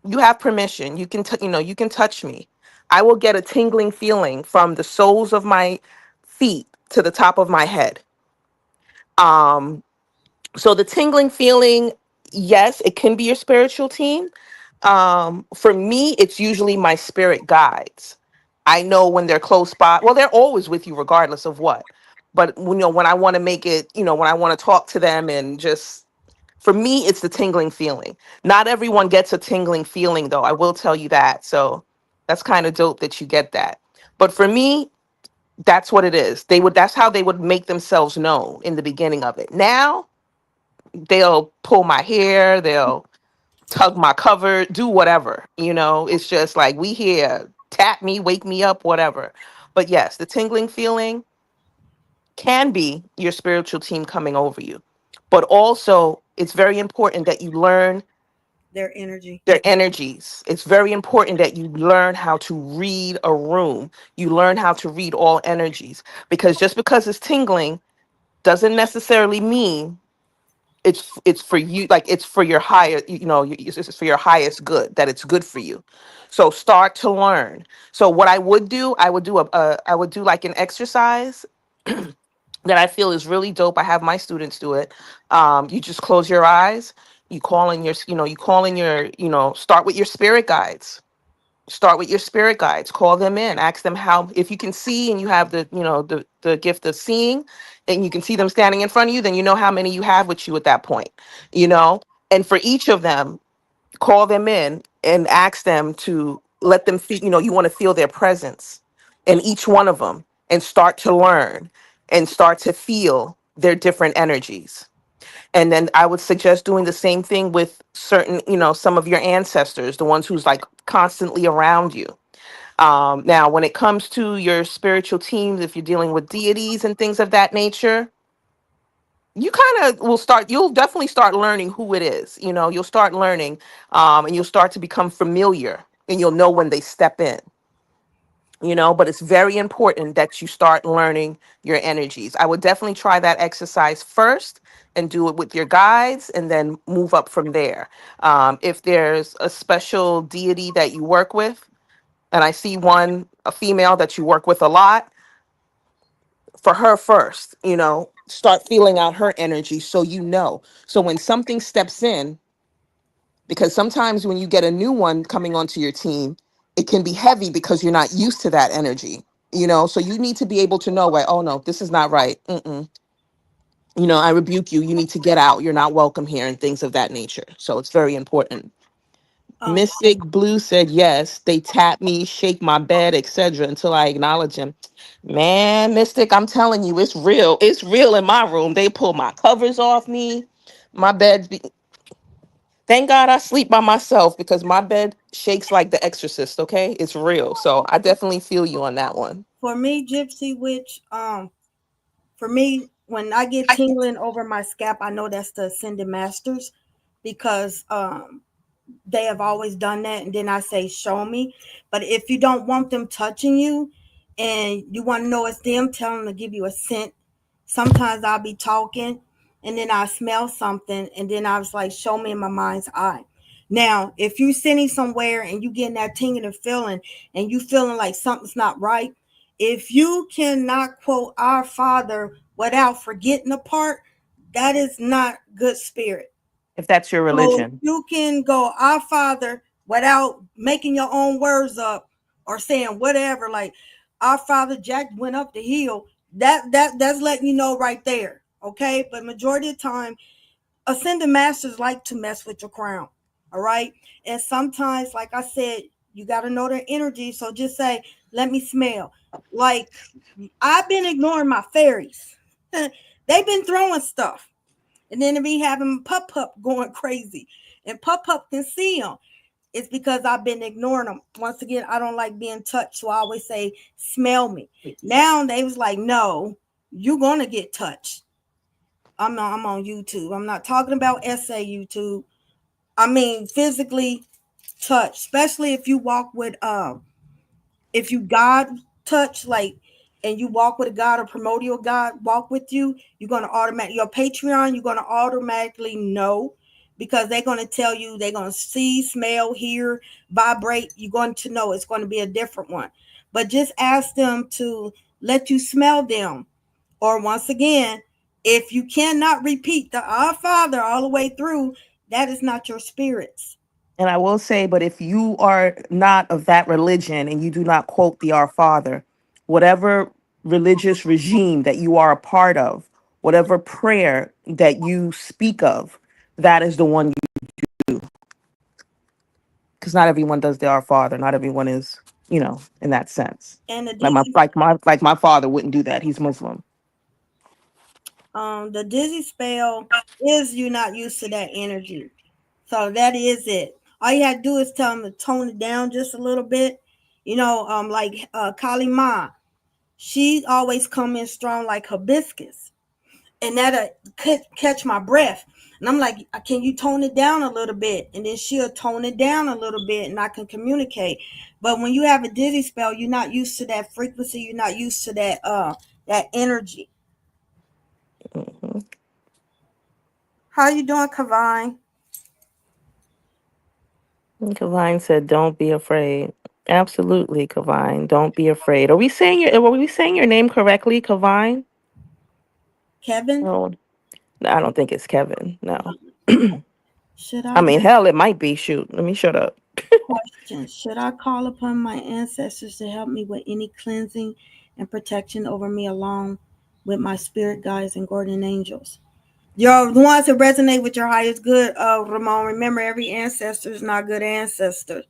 "You have permission. You can, you can touch me." I will get a tingling feeling from the soles of my feet to the top of my head. Um, so the tingling feeling, yes, it can be your spiritual team. For me, it's usually my spirit guides. I know when they're close by. Well, they're always with you regardless of what. But when I want to make it, when I want to talk to them and just, for me, it's the tingling feeling. Not everyone gets a tingling feeling though. I will tell you that. So that's kind of dope that you get that. But for me, that's what it is. That's how they would make themselves known in the beginning of it. Now they'll pull my hair, they'll tug my cover, do whatever. It's just like, we here, tap me, wake me up, whatever. But yes, the tingling feeling can be your spiritual team coming over you. But also, it's very important that you learn their energy. their energies. It's very important that you learn how to read a room. You learn how to read all energies, because just because it's tingling doesn't necessarily mean it's for you, like it's for your higher, it's for your highest good, that it's good for you. So start to learn. So what I would do, I would do like an exercise that I feel is really dope. I have my students do it. You just close your eyes, you call in your, you call in your, start with your spirit guides. Start with your spirit guides, call them in, ask them how, if you can see and you have the, the gift of seeing, and you can see them standing in front of you, then you know how many you have with you at that point, you know. And for each of them, call them in and ask them to let them feel, you want to feel their presence in each one of them, and start to learn and start to feel their different energies. And then I would suggest doing the same thing with certain, some of your ancestors, the ones who's like constantly around you. Now, when it comes to your spiritual teams, if you're dealing with deities and things of that nature, you kind of you'll definitely start learning who it is. You'll start learning, and you'll start to become familiar, and you'll know when they step in. But it's very important that you start learning your energies. I would definitely try that exercise first and do it with your guides, and then move up from there. If there's a special deity that you work with, and I see one, a female that you work with a lot, for her first, start feeling out her energy, so so when something steps in, because sometimes when you get a new one coming onto your team, it can be heavy because you're not used to that energy. So you need to be able to know, like, oh no, this is not right. Mm-mm. I rebuke you, you need to get out, you're not welcome here, and things of that nature. So it's very important. Um, Mystic Blue said yes. They tap me, shake my bed, etc. until I acknowledge him. Man, Mystic, I'm telling you, it's real. It's real in my room. They pull my covers off me. My bed. Thank God I sleep by myself, because my bed shakes like The Exorcist. Okay, it's real. So I definitely feel you on that one. for me, Gypsy Witch, for me, when I get tingling over my scalp, I know that's the ascended masters because They have always done that, and then I say, show me. But if you don't want them touching you and you want to know it's them, tell them to give you a scent. Sometimes I'll be talking and then I smell something, and then I was like, show me in my mind's eye. Now, if you're sitting somewhere and you getting that tingling feeling and you feeling like something's not right, if you cannot quote our Father without forgetting a part, that is not good spirit. If that's your So religion. you can go our Father without making your own words up or saying whatever, like our Father Jack went up the hill. That's letting you know right there. Okay. But majority of the time, ascended masters like to mess with your crown. All right. And sometimes, like I said, you gotta know their energy. So just say, let me smell. Like I've been ignoring my fairies. They've been throwing stuff. And then be having Pup Pup going crazy. And Pup Pup can see them. It's because I've been ignoring them. Once again, I don't like being touched. So I always say, smell me. Now they was like, no, you're going to get touched. I'm on YouTube. I'm not talking about essay YouTube. I mean, physically touch, especially if you walk with if you God touch, like, and you walk with a God or primordial God walk with you, you're gonna automatically your Patreon, you're gonna automatically know because they're gonna tell you, they're gonna see, smell, hear, vibrate. You're going to know it's going to be a different one. But just ask them to let you smell them. Or once again, if you cannot repeat the Our Father all the way through, that is not your spirits. And I will say, but if you are not of that religion and you do not quote the Our Father, whatever religious regime that you are a part of, whatever prayer that you speak of, that is the one you do. Because not everyone does the Our Father. Not everyone is, in that sense. And the Like my dizzy like my like my father wouldn't do that. He's Muslim. the dizzy spell is you not used to that energy. So that is it. All you have to do is tell them to tone it down just a little bit. Like Kali Ma, she always come in strong like hibiscus, and that'll catch my breath. And I'm like, can you tone it down a little bit? And then she'll tone it down a little bit, and I can communicate. But when you have a dizzy spell, you're not used to that frequency. You're not used to that energy. Mhm. How you doing, Kavine? Kavine said, "Don't be afraid." Absolutely, Kavine. Don't be afraid. Are we saying your name correctly, Kavine? Kevin? No, I don't think it's Kevin. No. Should I I mean, hell, it might be. Shoot, let me shut up. question? Should I call upon my ancestors to help me with any cleansing and protection over me along with my spirit guides and guardian angels? Your the ones that resonate with your highest good, Ramon. Remember, every ancestor is not good ancestor.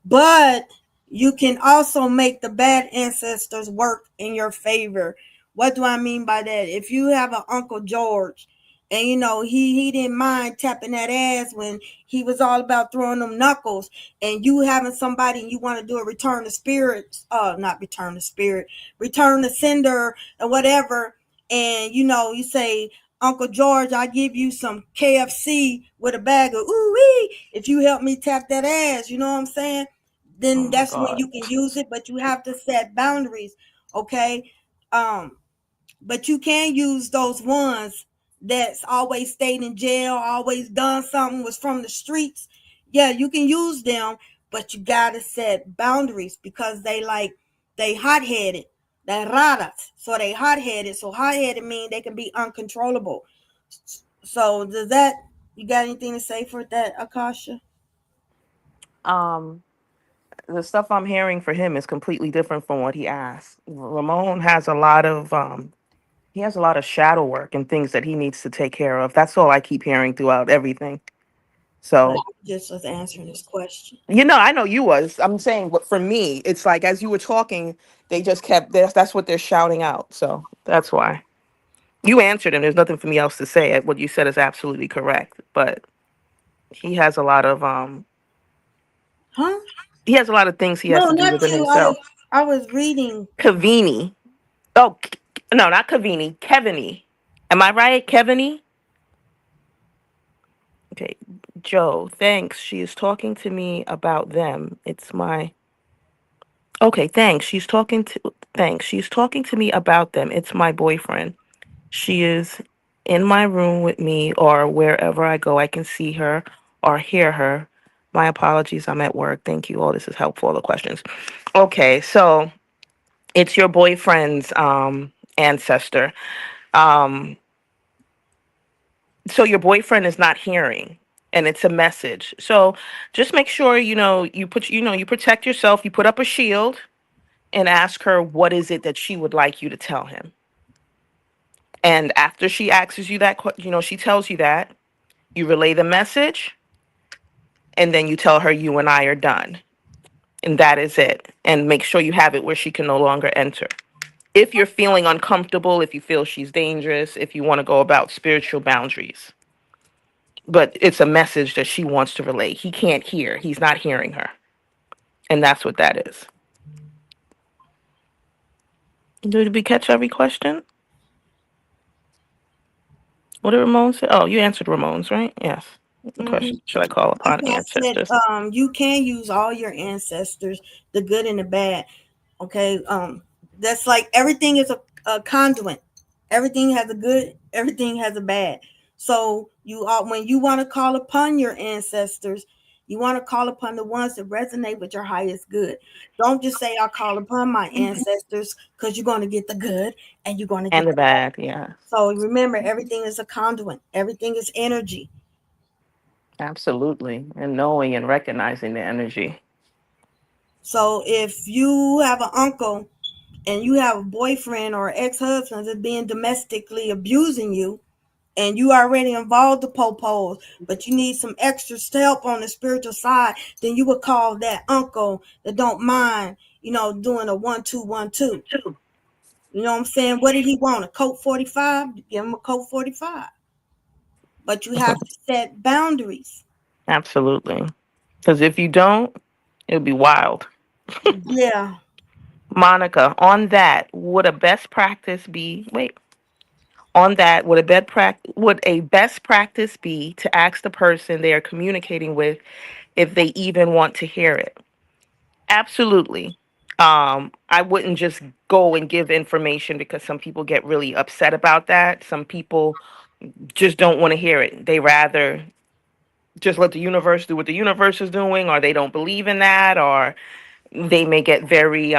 But you can also make the bad ancestors work in your favor. What do I mean by that? If you have an Uncle George, and he didn't mind tapping that ass when he was all about throwing them knuckles, and you having somebody and you want to do a return to spirit, not return to spirit, return to sender or whatever, and you say, Uncle George, I give you some KFC with a bag of ooh wee if you help me tap that ass. You know what I'm saying? Oh Then my that's when God. you can use it, but you have to set boundaries. Okay. Um, but you can use those ones that's always stayed in jail, always done something, was from the streets. Yeah, you can use them, but you gotta set boundaries because they hot headed. They raras. So they hot headed. So hot headed mean they can be uncontrollable. So does that you got anything to say for that, Akasha? Um, the stuff I'm hearing for him is completely different from what he asked. Ramon has a lot of he has a lot of shadow work and things that he needs to take care of. That's all I keep hearing throughout everything. But So, just was answering this question. I know you was. I'm saying, but for me, it's like as you were talking, they just kept. That's what they're shouting out. So that's why you answered, and there's nothing for me else to say. What you said is absolutely correct. But he has a lot of Huh? he has a lot of things he has No, to do not within you. himself. I was reading. Kavini. Oh, no, not Kavini. Kevini. Am I right? Kevini? Okay, Joe, thanks. She is talking to me about them. It's my Okay, thanks. She's talking to me about them. It's my boyfriend. She is in my room with me or wherever I go. I can see her or hear her. My apologies. I'm at work. Thank you. All this is helpful. All the questions. Okay, so it's your boyfriend's ancestor. Um so your boyfriend is not hearing, and it's a message. So just make sure you protect yourself, you put up a shield and ask her what is it that she would like you to tell him. And after she asks you that, she tells you that, you relay the message, and then you tell her you and I are done. And that is it. And make sure you have it where she can no longer enter. If you're feeling uncomfortable, if you feel she's dangerous, if you want to go about spiritual boundaries. But it's a message that she wants to relay. He can't hear, he's not hearing her. And that's what that is. Did we catch every question? What did Ramon say? Oh, you answered Ramon's, right? Yes. The Mhm. question, should I call That's upon why I said ancestors? you can use all your ancestors, the good and the bad. Okay. That's like everything is a conduit. Everything has a good, everything has a bad. So you are when you want to call upon your ancestors, you want to call upon the ones that resonate with your highest good. Don't just say I call upon my ancestors because you're going to get the good and you're going to And get the the bad. bad, yeah. So remember, everything is a conduit. Everything is energy. Absolutely. And knowing and recognizing the energy. So if you have an uncle and you have a boyfriend or ex-husband that's being domestically abusing you, and you already involved the popos, but you need some extra help on the spiritual side, then you would call that uncle that don't mind, doing a 1 2 1 2. You know what I'm saying? What did he want? A Colt 45? Give him a Colt 45. But you have to set boundaries. Absolutely. Because if you don't, it'll be wild. Yeah. Monica, on that, would a best practice be wait, on that, would a best practice be to ask the person they are communicating with if they even want to hear it? Absolutely. I wouldn't just go and give information because some people get really upset about that. Some people just don't want to hear it. They rather just let the universe do what the universe is doing, or they don't believe in that, or they may get very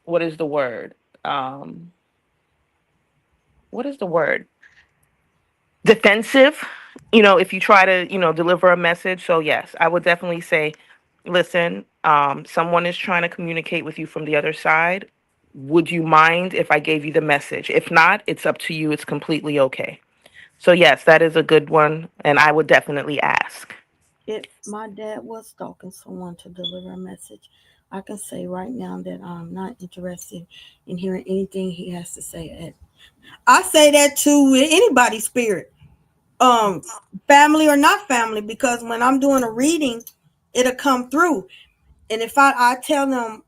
what is the word? Um what is the word? Defensive, if you try to, deliver a message. So yes, I would definitely say, listen, someone is trying to communicate with you from the other side. Would you mind if I gave you the message? If not, it's up to you. It's completely okay. So yes, that is a good one, and I would definitely ask. If my dad was stalking someone to deliver a message, I can say right now that I'm not interested in hearing anything he has to say. I say that to anybody's spirit, um, family or not family, because when I'm doing a reading, it'll come through. And if I tell them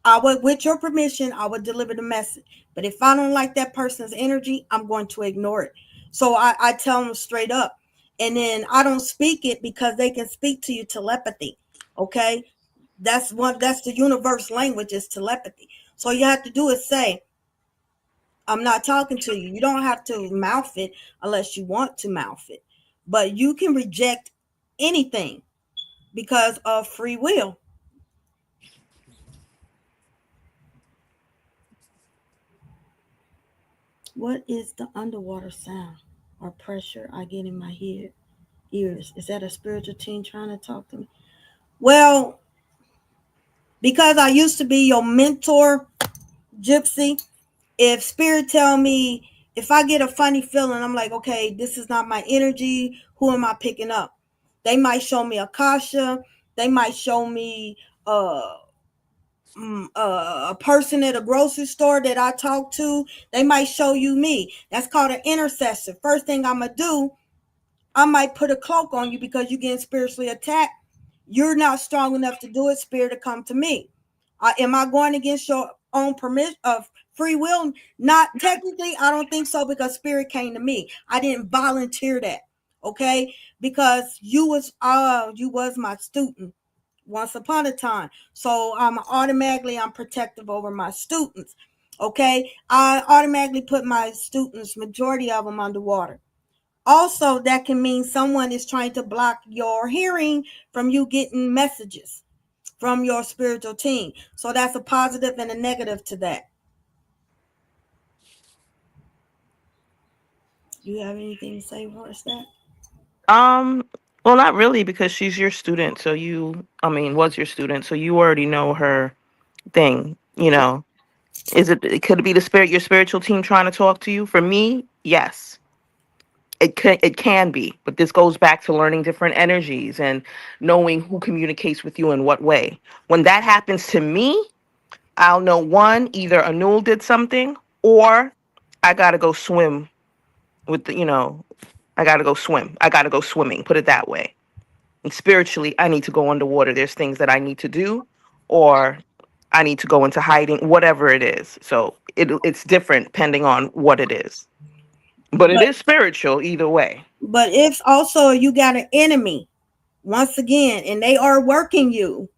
I would, with your permission, I would deliver the message. But if I don't like that person's energy, I'm going to ignore it. So I tell them straight up. And then I don't speak it because they can speak to you telepathy. Okay. That's the universe language is telepathy. So all you have to do is say, I'm not talking to you. You don't have to mouth it unless you want to mouth it. But you can reject anything because of free will. What is the underwater sound or pressure I get in my ears? Is that a spiritual team trying to talk to me? Well, because I used to be your mentor, Gypsy, if spirit tell me, if I get a funny feeling, I'm like, okay, this is not my energy. Who am I picking up? They might show me Akasha. They might show me a person at a grocery store that I talk to. They might show you me. That's called an intercessor. First thing I'm gonna do, I might put a cloak on you because you're getting spiritually attacked. You're not strong enough to do it. Spirit to come to me. Am I going against your own permission of free will? Not technically. I don't think so because spirit came to me. I didn't volunteer that. okay? Because you was my student once upon a time. So I'm protective over my students. Okay? I automatically put my students, majority of them, underwater. Also, that can mean someone is trying to block your hearing from you getting messages from your spiritual team. So that's a positive and a negative to that. You have anything to say for us that? Um, well, not really because she's your student. So I mean, was your student. So you already know her thing, you know. Could it be the spirit, your spiritual team trying to talk to you? For me, yes. It can be, but this goes back to learning different energies and knowing who communicates with you in what way. When that happens to me, I'll know one, either Anul did something or I gotta go swim with I gotta go swim. I gotta go swimming, put it that way. And spiritually, I need to go underwater. There's things that I need to do, or I need to go into hiding, whatever it is. So it's different depending on what it is. But it But is spiritual either way. but if also you got an enemy once again and they are working you,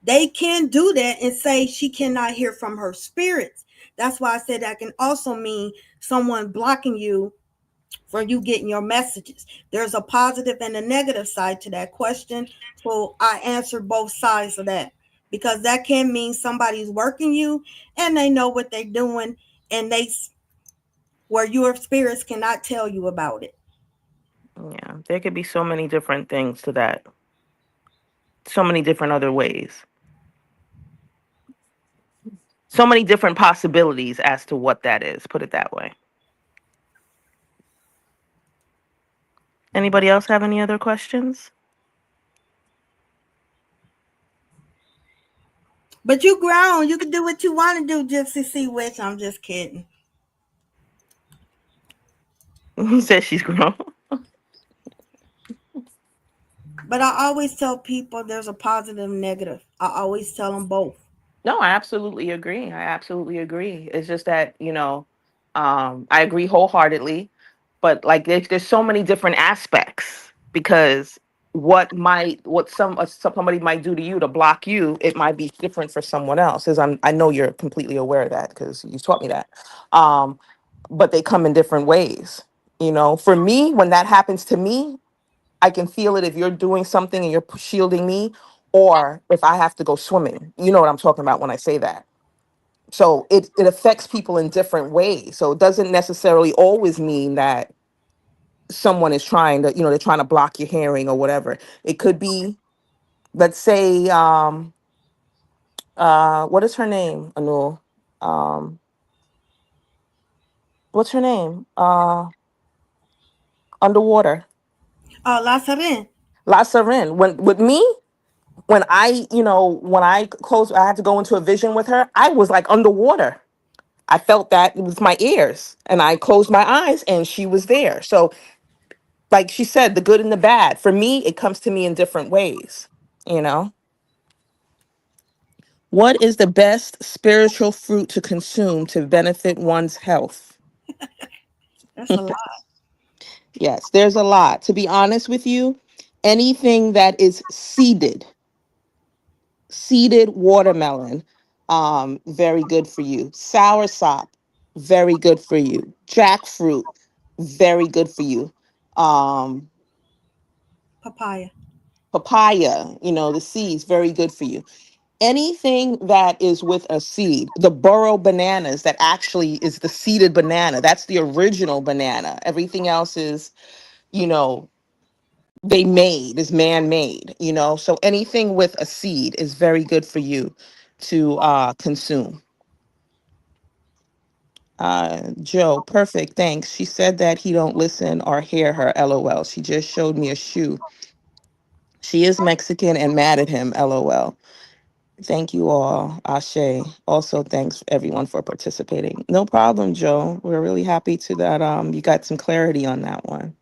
they can do that and say she cannot hear from her spirits. That's why I said that can also mean someone blocking you from you getting your messages. There's a positive and a negative side to that question. So I answered both sides of that because that can mean somebody's working you and they know what they're doing and they where your spirits cannot tell you about it. Yeah, there could be so many different things to that. So many different other ways. So many different possibilities as to what that is, put it that way. Anybody else have any other questions? But you grown, you can do what you want to do, Gypsy Sea Witch. I'm just kidding. Who says she's grown? But I always tell people there's a positive and negative. I always tell them both. No, I absolutely agree. I absolutely agree. It's just that, I agree wholeheartedly, but like there's so many different aspects because somebody might do to you to block you, it might be different for someone else. As I know you're completely aware of that because you taught me that. Um, but they come in different ways. For me, when that happens to me, I can feel it if you're doing something and you're shielding me, or if I have to go swimming. You know what I'm talking about when I say that. So it affects people in different ways. So it doesn't necessarily always mean that someone is trying to, they're trying to block your hearing or whatever. It could be, let's say, what is her name, Anul? Um, what's her name? Underwater. Lazarin. La Seren. When with me, when I closed, I had to go into a vision with her. I was like underwater. I felt that with my ears, and I closed my eyes, and she was there. So, like she said, the good and the bad. For me, it comes to me in different ways. You know, what is the best spiritual fruit to consume to benefit one's health? That's a lot. Yes, there's a lot. To be honest with you, anything that is seeded watermelon, very good for you. Soursop, very good for you. Jackfruit, very good for you. Um, Papaya. Papaya, the seeds, very good for you. Anything that is with a seed, the burro bananas, that actually is the seeded banana. That's the original banana. Everything else is, you know, is man-made, so anything with a seed is very good for you to consume. Joe, perfect, thanks. She said that he don't listen or hear her, lol. She just showed me a shoe. She is Mexican and mad at him, lol. Thank you all, Ashe. Also, thanks everyone for participating. No problem, Joe. We're really happy to that you got some clarity on that one.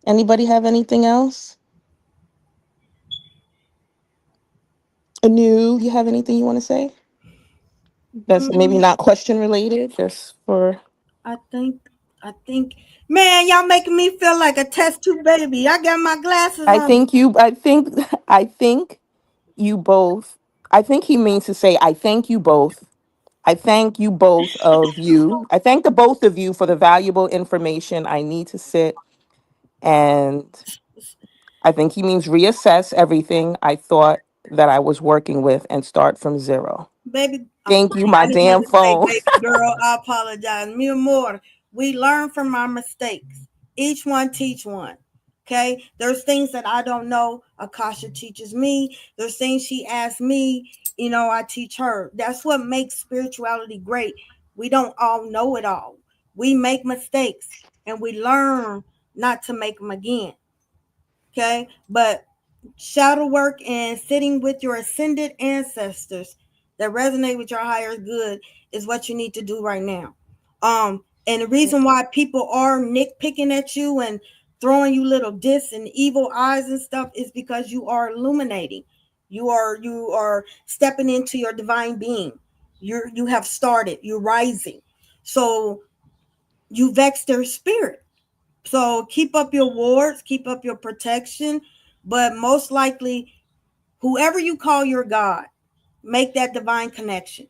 Anybody have anything else? Anu, you have anything you want to say? That's maybe Mm, not question related, just for. I think. I think, man, y'all making me feel like a test tube baby. I got my glasses I on. think you. I think. I think you both. I think he means to say, I thank you both. I thank you both of you. I thank the both of you for the valuable information. I need to sit, and I think he means reassess everything I thought that I was working with and start from zero. Baby, I'm Thank you, sorry. my I didn't mean damn to say phone. baby girl. I apologize. Me and more. We learn from our mistakes. Each one teach one. Okay. There's things that I don't know. Akasha teaches me. There's things she asks me. I teach her. That's what makes spirituality great. We don't all know it all. We make mistakes and we learn not to make them again. Okay. But shadow work and sitting with your ascended ancestors that resonate with your higher good is what you need to do right now. And the reason why people are nitpicking at you and throwing you little dis and evil eyes and stuff is because you are illuminating. You are stepping into your divine being. You have started. You're rising. So you vex their spirit. So keep up your wards, keep up your protection, but most likely whoever you call your God, make that divine connection.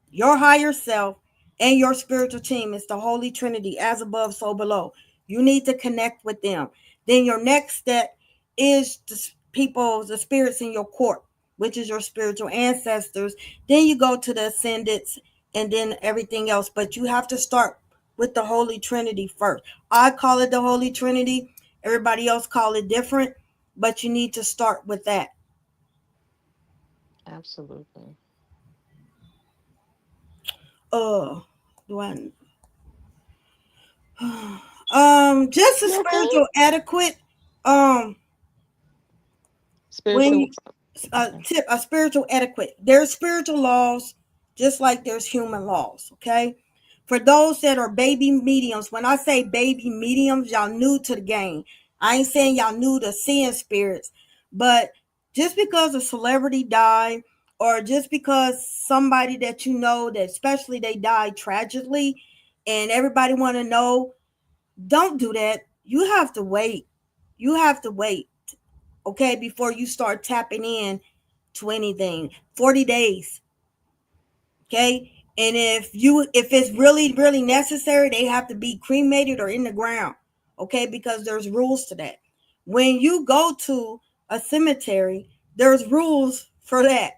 Your higher self and your spiritual team is the Holy Trinity, as above, so below. You need to connect with them. Then your next step is the spirits in your court, which is your spiritual ancestors. Then you go to the ascendants and then everything else. But you have to start with the Holy Trinity first. I call it the Holy Trinity. Everybody else call it different, but you need to start with that. Absolutely. Uh, do I just a You okay? spiritual adequate. Um, when Spiritual. you Okay. tip a spiritual etiquette. There's spiritual laws, just like there's human laws. Okay, for those that are baby mediums. When I say baby mediums, y'all new to the game. I ain't saying y'all new to seeing spirits, but just because a celebrity died, or just because somebody that you know that especially they died tragically, and everybody want to know, don't do that. You have to wait. You have to wait, okay, before you start tapping in to anything. 40 days, okay? And if it's really really necessary, they have to be cremated or in the ground, okay? Because there's rules to that. When you go to a cemetery, there's rules for that,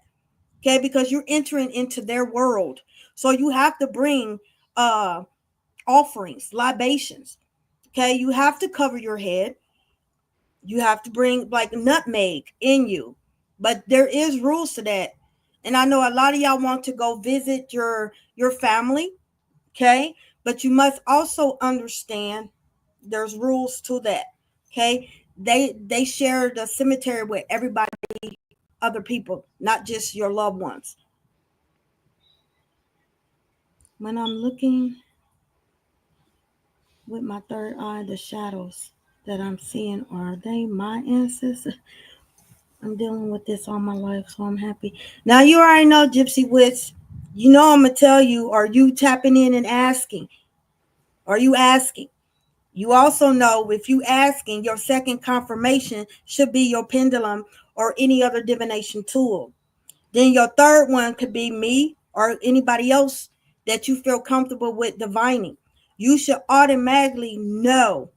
okay? Because you're entering into their world. So you have to bring uh offerings, libations, okay? You have to cover your head. You have to bring like nutmeg in you, but there is rules to that. And I know a lot of y'all want to go visit your family, okay? But you must also understand there's rules to that, okay? They share the cemetery with everybody, other people, not just your loved ones. When I'm looking with my third eye, the shadows that I'm seeing, are they my ancestors? I'm dealing with this all my life, so I'm happy. Now you already know, Gypsy Witch. You know I'm gonna tell you. Are you tapping in and asking? Are you asking? You also know if you asking, your second confirmation should be your pendulum or any other divination tool. Then your third one could be me or anybody else that you feel comfortable with divining. You should automatically know.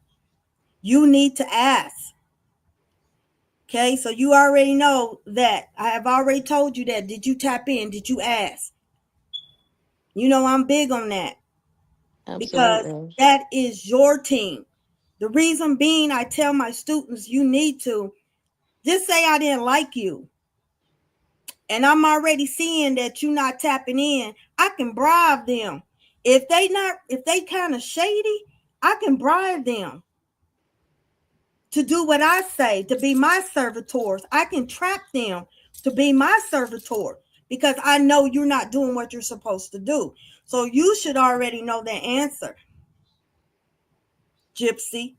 You need to ask. Okay, so you already know that. I have already told you that. Did you tap in? Did you ask? You know, I'm big on that because Absolutely. that is your team. The reason being, I tell my students, you need to just say I didn't like you. And I'm already seeing that you not tapping in. I can bribe them. If they kind of shady, I can bribe them to do what I say, to be my servitors. I can trap them to be my servitor because I know you're not doing what you're supposed to do. So you should already know the answer, Gypsy.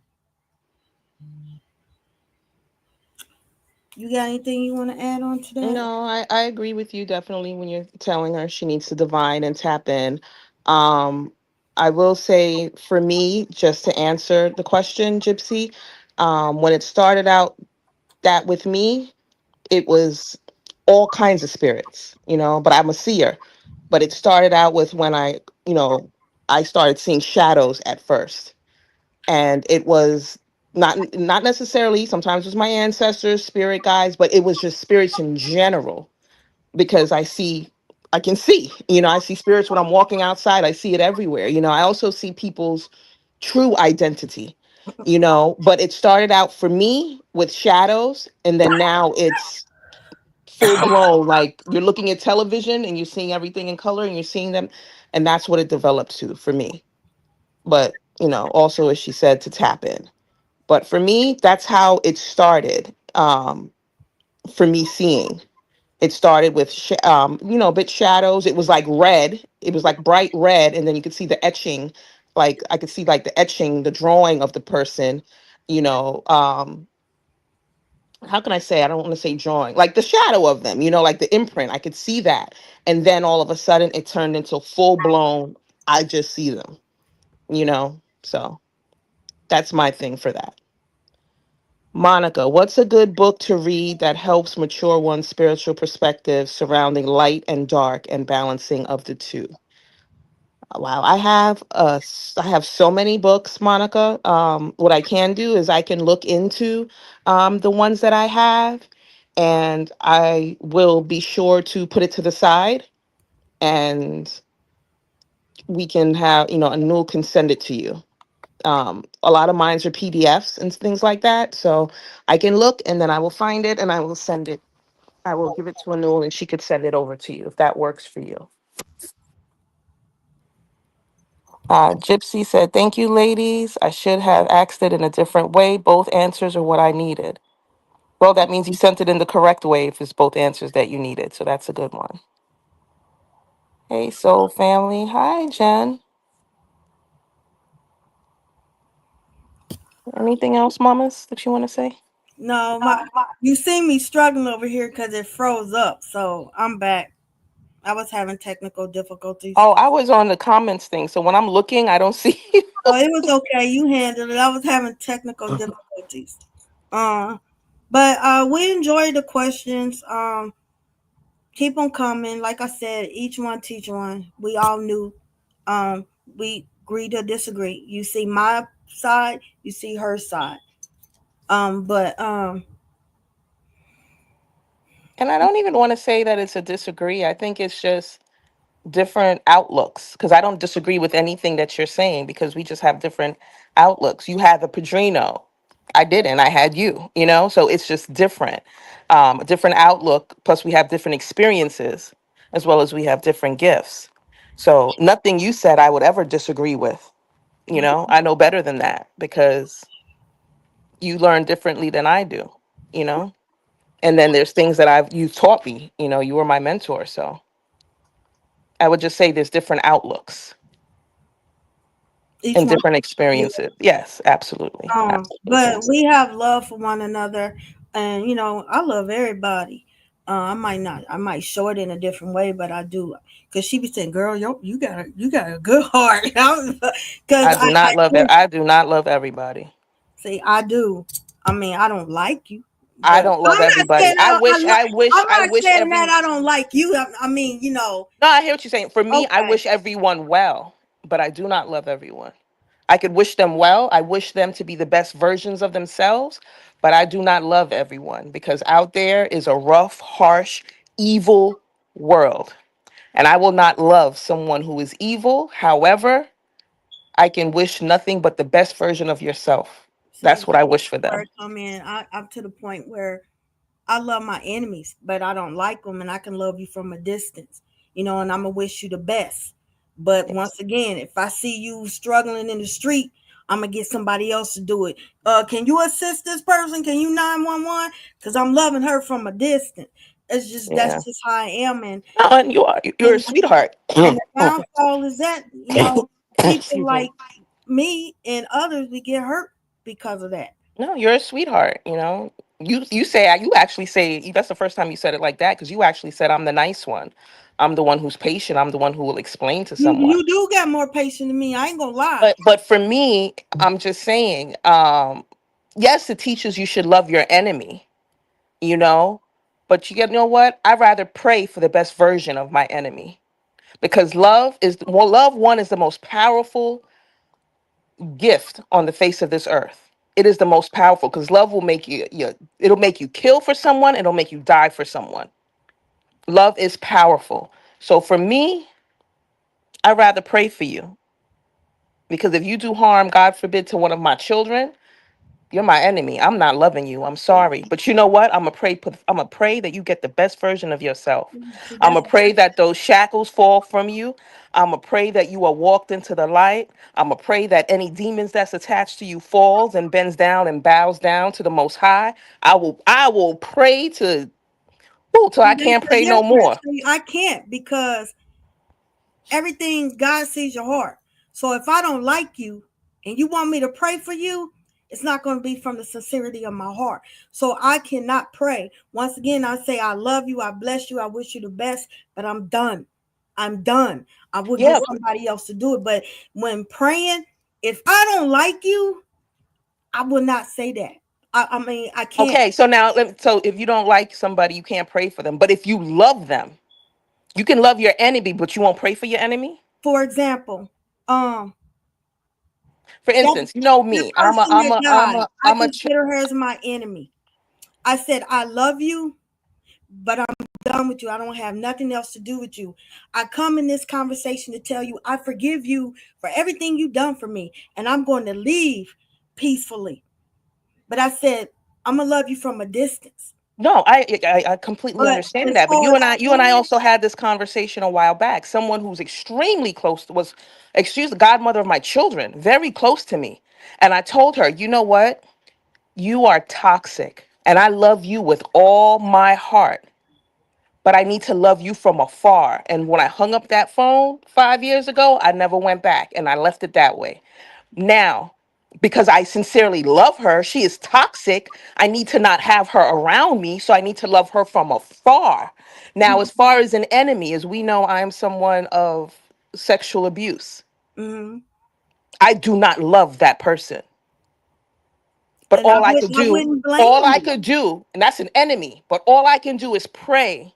You got anything you want to add on to that? No, I agree with you definitely when you're telling her she needs to divine and tap in. Um, I will say for me, just to answer the question, Gypsy, when it started out that with me, it was all kinds of spirits, but I'm a seer. But it started out with when you know, I started seeing shadows at first. And it was not necessarily, sometimes it was my ancestors, spirit guides, but it was just spirits in general because I can see, I see spirits when I'm walking outside. I see it everywhere. I also see people's true identity, but it started out for me with shadows, and then now it's full blown, like you're looking at television and you're seeing everything in color and you're seeing them, and that's what it developed to for me. But also, as she said, to tap in. But for me, that's how it started. For me seeing, it started with a bit shadows. It was like red. It was like bright red, and then you could see the etching. Like I could see like the etching, the drawing of the person. You know, how can I say? I don't want to say drawing, like the shadow of them. Like the imprint. I could see that, and then all of a sudden, it turned into full blown. I just see them. So that's my thing for that. Monica, what's a good book to read that helps mature one's spiritual perspective surrounding light and dark and balancing of the two? Wow, I have so many books, Monica. What I can do is I can look into the ones that I have, and I will be sure to put it to the side, and we can have, Anul can send it to you. A lot of mines are PDFs and things like that, so I can look and then I will find it and I will send it. I will give it to Anul and she could send it over to you if that works for you. Gypsy said, "Thank you, ladies. I should have asked it in a different way. Both answers are what I needed." Well, that means you sent it in the correct way if it's both answers that you needed. So that's a good one. Hey, soul family. Hi, Jen. Anything else, mamas, that you want to say? No, you see me struggling over here because it froze up. So I'm back. I was having technical difficulties. Oh, I was on the comments thing. So when I'm looking, I don't see you. Oh, it was okay. You handled it. I was having technical difficulties. Uh, but we enjoy the questions. Keep them coming. Like I said, each one teach one. We all knew. Um, we agree to disagree. You see my side, you see her side. But And I don't even want to say that it's a disagree. I think it's just different outlooks because I don't disagree with anything that you're saying because we just have different outlooks. You had the Padrino. I didn't. I had you. So it's just different. A different outlook. Plus, we have different experiences as well as we have different gifts. So nothing you said I would ever disagree with. I know better than that because you learn differently than I do, you know? And then there's things that you've taught me, you were my mentor. So I would just say there's different outlooks each and one. different experiences. Yes, absolutely. But Absolutely. we have love for one another, and I love everybody. I might show it in a different way, but I do. Cause she be saying, "Girl, you got a good heart." Cause I do. I do not love everybody. See, I do. I mean, I don't like you, I but don't love I'm not everybody. saying I don't. I'm I not wish saying that every I don't like you. I mean, No, I hear what you're saying. For me, I okay. wish everyone well, but I do not love everyone. I could wish them well. I wish them to be the best versions of themselves, but I do not love everyone because out there is a rough, harsh, evil world. And I will not love someone who is evil. However, I can wish nothing but the best version of yourself. See, That's what I that's wish for where them. I come in. I'm to the point where I love my enemies, but I don't like them, and I can love you from a distance, and I'm gonna wish you the best. But Yes. once again, if I see you struggling in the street, I'm gonna get somebody else to do it. Can you assist this person? Can you 911? Because I'm loving her from a distance. It's just Yeah. that's just how I am, No, and you're a and sweetheart. and the downfall is that people Excuse me. like me and others we get hurt because of that. No, you're a sweetheart. You actually say that's the first time you said it like that, because you actually said I'm the nice one. I'm the one who's patient. I'm the one who will explain to someone. You do got more patience than me. I ain't gonna lie. But for me, I'm just saying, yes, it teaches you should love your enemy, you know, but you know what? I'd rather pray for the best version of my enemy, because love one is the most powerful gift on the face of this earth. It is the most powerful because love will make it'll make you kill for someone, it'll make you die for someone. Love is powerful. So for me, I'd rather pray for you, because if you do harm, God forbid, to one of my children, you're my enemy. I'm not loving you. I'm sorry. But you know what? I'm gonna pray that you get the best version of yourself. See, I'm that's gonna pray that those shackles fall from you. I'm gonna pray that you are walked into the light. I'm gonna pray that any demons that's attached to you falls and bends down and bows down to the most high. I will pray to till I can't that's a pray no difference. more. See, I can't because everything God sees your heart. So if I don't like you and you want me to pray for you, it's not going to be from the sincerity of my heart. So I cannot pray. Once again, I say I love you, I bless you, I wish you the best, but I'm done. I'm done. I will get Yeah. somebody else to do it. But when praying, if I don't like you, I will not say that. I mean, I can't. Okay. So now, so if you don't like somebody, you can't pray for them. But if you love them, you can love your enemy, but you won't pray for your enemy. For example, um, For that instance, you know that me. person that died, I I'm a consider her as my enemy. I said, I love you, but I'm done with you. I don't have nothing else to do with you. I come in this conversation to tell you I forgive you for everything you've done for me, and I'm going to leave peacefully. But I said, I'm going to love you from a distance. No, I completely But understand as that. But far as you and I praying, also had this conversation a while back. Someone who's extremely close was, excuse the godmother of my children, very close to me. And I told her, you know what? You are toxic. And I love you with all my heart. But I need to love you from afar. And when I hung up that phone 5 years ago, I never went back and I left it that way. Now, because I sincerely love her, she is toxic. I need to not have her around me, so I need to love her from afar. Now, as far as an enemy, as we know, I am someone of sexual abuse. mhm, I do not love that person. But and I wouldn't all blame I you. could do, and that's an enemy, but all I can do is pray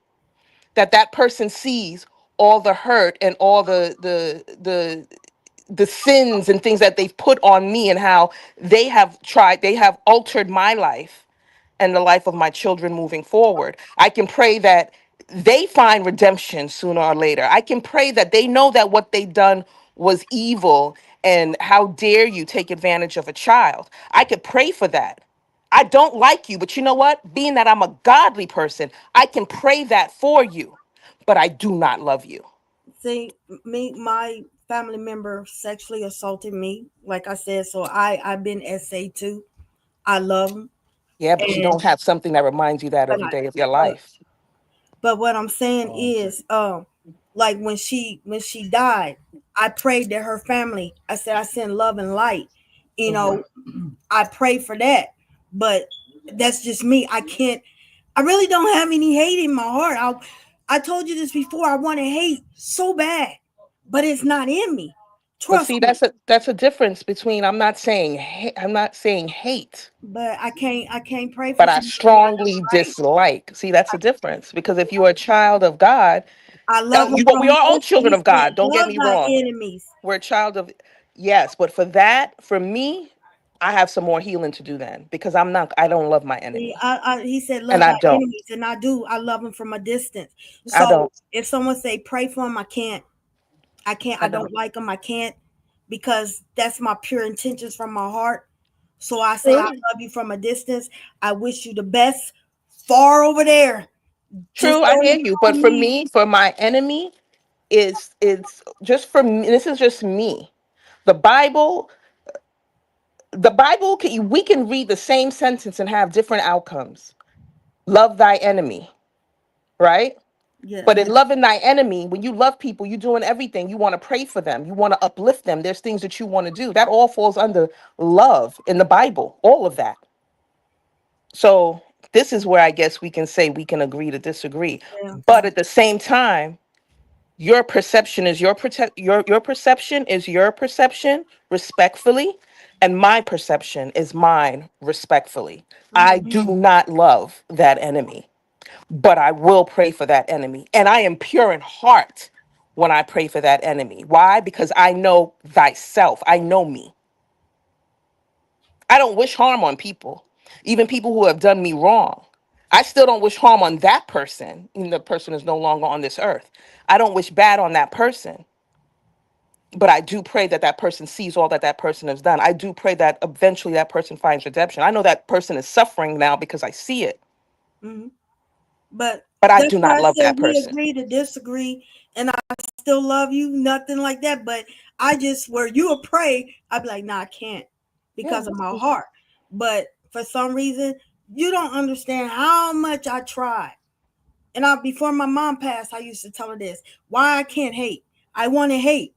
that that person sees all the hurt and all the sins and things that they've put on me, and how they have altered my life and the life of my children moving forward. I can pray that they find redemption sooner or later. I can pray that they know that what they done was evil, and how dare you take advantage of a child. I could pray for that. I don't like you, but you know what? Being that I'm a godly person, I can pray that for you, but I do not love you. See, my family member sexually assaulted me, like I said. So I've been SA too. I love him, Yeah, but you and don't have something that reminds you that but every I, day of your but life. but what I'm saying is, like when she died, I prayed that her family. I said I send love and light. You Mhm. know, I pray for that. But that's just me. I can't. I really don't have any hate in my heart. I told you this before. I want to hate so bad, but it's not in me. But Trust see, me. that's a difference between, I'm not saying hate, But I can't pray for but I somebody I don't strongly like. dislike. See, that's a difference, because if you're a child of God, I love that them you know, from we are all a distance. children He of said, God. Don't get "Love me thy wrong. enemies." We're a child of, yes, but for that, for me, I have some more healing to do then, because I don't love my See, enemy. he said, And "Love I thy don't. enemies," and I do. I love them from a distance. I So don't. if someone say pray for them, I can't. I can't. I I don't don't. like them. I can't because that's my pure intentions from my heart. So I say, I True. love you from a distance. I wish you the best far over there. Just True, I hear you. don't But for me. me, for my enemy, it's just for me. This is just me. The Bible, we can read the same sentence and have different outcomes. Love thy enemy, right? Yeah. But in loving thy enemy, when you love people, you're doing everything. You want to pray for them. You want to uplift them. There's things that you want to do. That all falls under love in the Bible. All of that. So this is where I guess we can say we can agree to disagree. Yeah. But at the same time, your perception is your perception is your perception respectfully, and my perception is mine respectfully. I Mhm. do not love that enemy, but I will pray for that enemy. And I am pure in heart when I pray for that enemy. Why? Because I know thyself. I know me. I don't wish harm on people, even people who have done me wrong. I still don't wish harm on that person, even the person is no longer on this earth. I don't wish bad on that person, but I do pray that that person sees all that that person has done. I do pray that eventually that person finds redemption. I know that person is suffering now because I see it, Mhm. But but I that's do why not I love said that we person. agree to disagree, and I still love you, nothing like that. But I just where you will pray, I'd be like, nah, I can't Yeah. because of my heart. But for some reason, you don't understand how much I tried. And I before my mom passed, I used to tell her this: why I can't hate. I want to hate.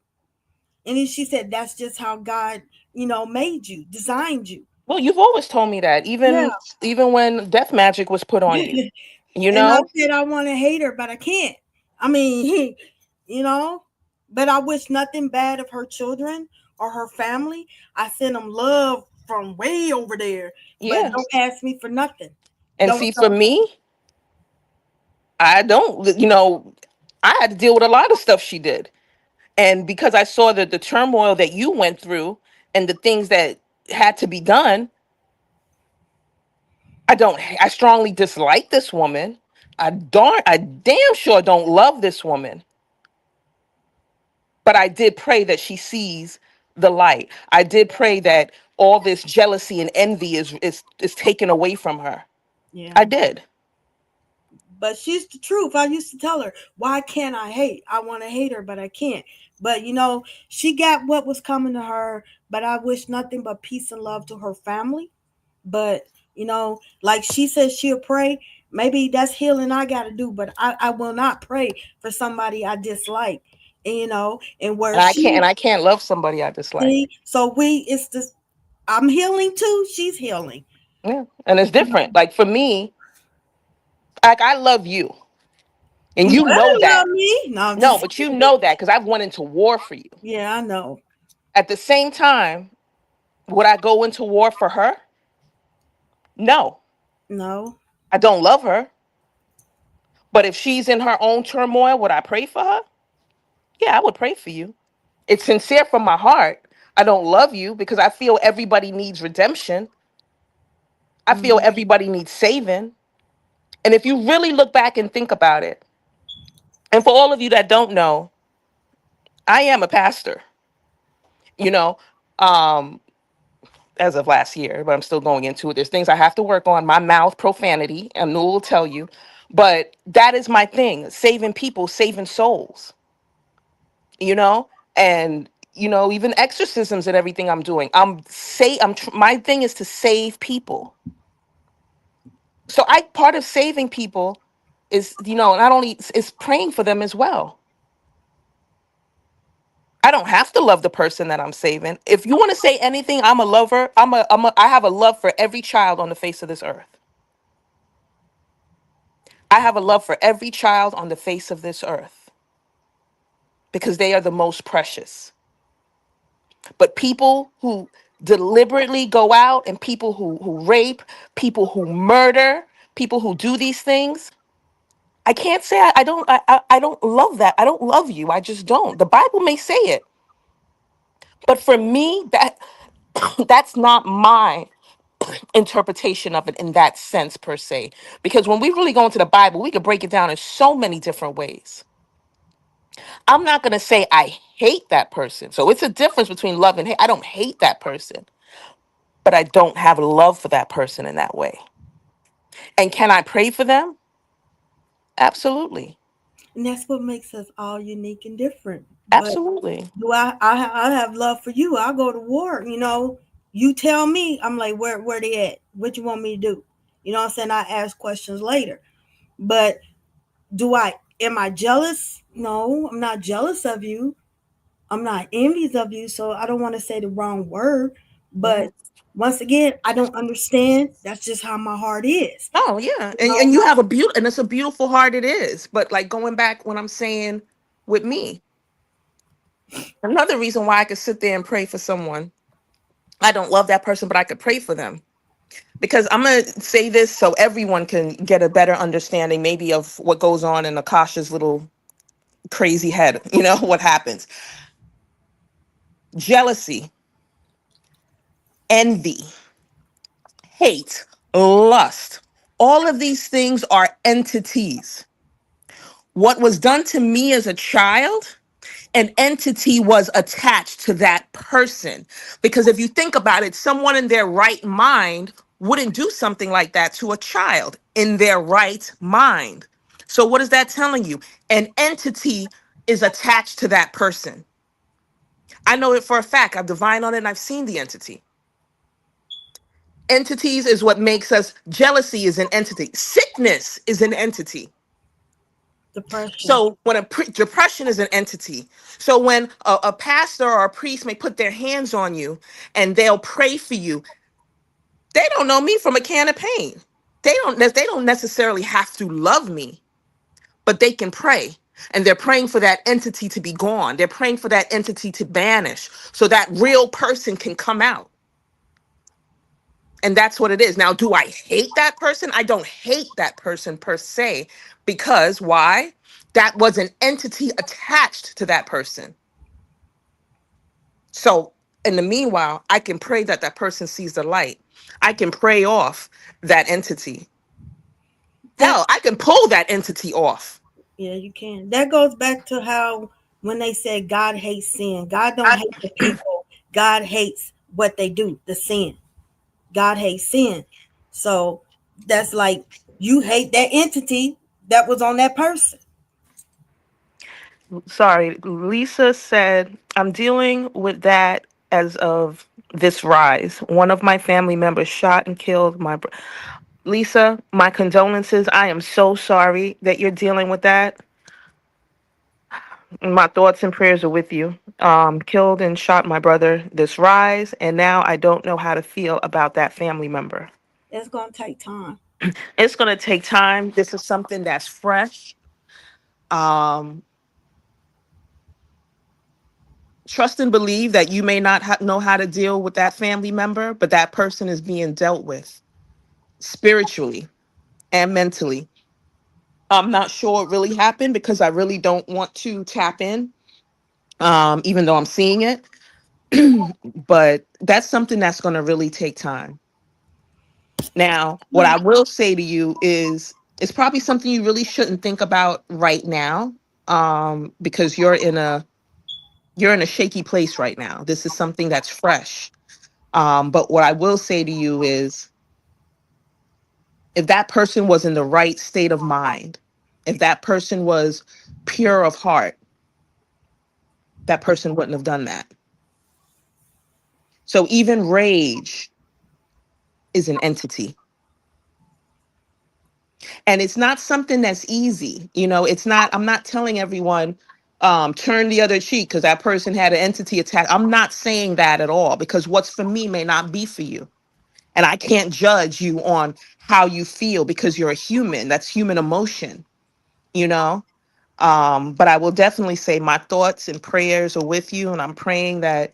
And then she said, that's just how God, made you, designed you. Well, you've always told me that, Yeah. even when death magic was put on you, you And I know? said I want to hate her, but I can't. I mean, you know, but I wish nothing bad of her children or her family. I send them love from way over there, but Yeah. don't ask me for nothing. And Don't see, for don't. me, I don't, I had to deal with a lot of stuff she did. And because I saw the turmoil that you went through and the things that had to be done, I strongly dislike this woman. I damn sure don't love this woman, but I did pray that she sees the light. I did pray that all this jealousy and envy is taken away from her. Yeah. I did. But she's the truth. I used to tell her, why can't I hate? I want to hate her, but I can't. But she got what was coming to her. But I wish nothing but peace and love to her family. But like she says she'll pray. Maybe that's healing I got to do. But I will not pray for somebody I dislike. And where And she I can't love somebody I dislike. see, so it's this. I'm healing too. She's healing. Yeah. And it's different. Like for me, like I love you. And You you know better love that. me. No, I'm No, just but you know that because I've went into war for you. yeah, I know. At the same time, would I go into war for her? No. No. I don't love her. But if she's in her own turmoil, would I pray for her? Yeah, I would pray for you. It's sincere from my heart. I don't love you because I feel everybody needs redemption. I feel Mhm. everybody needs saving. And if you really look back and think about it, and for all of you that don't know, I am a pastor, you know, um, as of last year, but I'm still going into it. There's things I have to work on, my mouth, profanity, and Newell will tell you. But that is my thing, saving people, saving souls, you know? And even exorcisms and everything I'm doing. My thing is to save people. So I part of saving people is, not only is praying for them as well. I don't have to love the person that I'm saving. If you want to say anything, I'm a lover. I have a love for every child on the face of this earth. I have a love for every child on the face of this earth because they are the most precious. But people who deliberately go out and people who rape, people who murder, people who do these things, I can't say I don't love that. I don't love you. I just don't. The Bible may say it, but for me, that's not my interpretation of it in that sense per se. Because when we really go into the Bible, we could break it down in so many different ways. I'm not going to say I hate that person. So it's a difference between love and hate. I don't hate that person, but I don't have love for that person in that way. And can I pray for them? Absolutely. And that's what makes us all unique and different. But Absolutely. do I have love for you? I'll go to war. You tell me. I'm like, where they at? What you want me to do? You know what I'm saying? I ask questions later. But do I? Am I jealous? No, I'm not jealous of you. I'm not envious of you. So I don't want to say the wrong word, but Yeah. Once again, I don't understand. That's just how my heart is. Oh yeah, You and know, you have a beautiful, and it's a beautiful heart. It is, but like going back, when I'm saying with me, another reason why I could sit there and pray for someone. I don't love that person, but I could pray for them, because I'm gonna say this so everyone can get a better understanding, maybe of what goes on in Akasha's little crazy head. You know what happens? Jealousy, envy, hate, lust. All of these things are entities. What was done to me as a child, an entity was attached to that person. Because if you think about it, someone in their right mind wouldn't do something like that to a child in their right mind. So, what is that telling you? An entity is attached to that person. I know it for a fact. I've divined on it and I've seen the entity. Entities is what makes us, jealousy is an entity, sickness is an entity. depression. So when depression is an entity. So when a pastor or a priest may put their hands on you and they'll pray for you, they don't know me from a can of paint. They don't necessarily have to love me, but they can pray. And they're praying for that entity to be gone. They're praying for that entity to banish so that real person can come out. And that's what it is. Now, do I hate that person? I don't hate that person per se, because why? That was an entity attached to that person. So, in the meanwhile, I can pray that that person sees the light. I can pray off that entity. That Hell, I can pull that entity off. Yeah, you can. That goes back to how when they said God hates sin. God don't hate the people. God hates what they do, the sin. God hates sin. So that's like you hate that entity that was on that person. Sorry, Lisa said, I'm dealing with that as of this rise. One of my family members shot and killed my Lisa, my condolences. I am so sorry that you're dealing with that. My thoughts and prayers are with you. Killed and shot my brother this rise, and now I don't know how to feel about that family member. It's gonna take time. It's going to take time. This is something that's fresh. Um, Trust and believe that you may not know how to deal with that family member, but that person is being dealt with spiritually and mentally. I'm not sure what really happened because I really don't want to tap in, even though I'm seeing it. But that's something that's going to really take time. Now, what I will say to you is it's probably something you really shouldn't think about right now, because you're in a shaky place right now. This is something that's fresh. But what I will say to you is, if that person was in the right state of mind, if that person was pure of heart, that person wouldn't have done that. So even rage is an entity. And it's not something that's easy. It's not, I'm not telling everyone, turn the other cheek because that person had an entity attack. I'm not saying that at all, because what's for me may not be for you. And I can't judge you on how you feel because you're a human. That's human emotion, you know? But I will definitely say my thoughts and prayers are with you. And I'm praying that,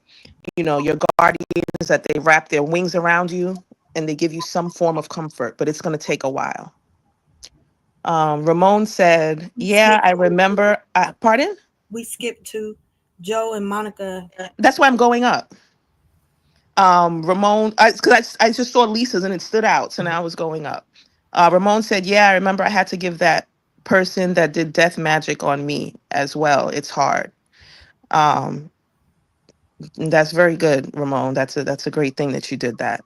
your guardians, that they wrap their wings around you and they give you some form of comfort, but it's going to take a while. Ramon said, We yeah, skipped I to, remember. Pardon? we skipped to Joe and Monica. That's why I'm going up. Ramon, because I just saw Lisa's and it stood out. So now I was going up. Ramon said, yeah, I remember I had to give that person that did death magic on me as well. It's hard. Um, that's very good, Ramon. That's a great thing that you did that.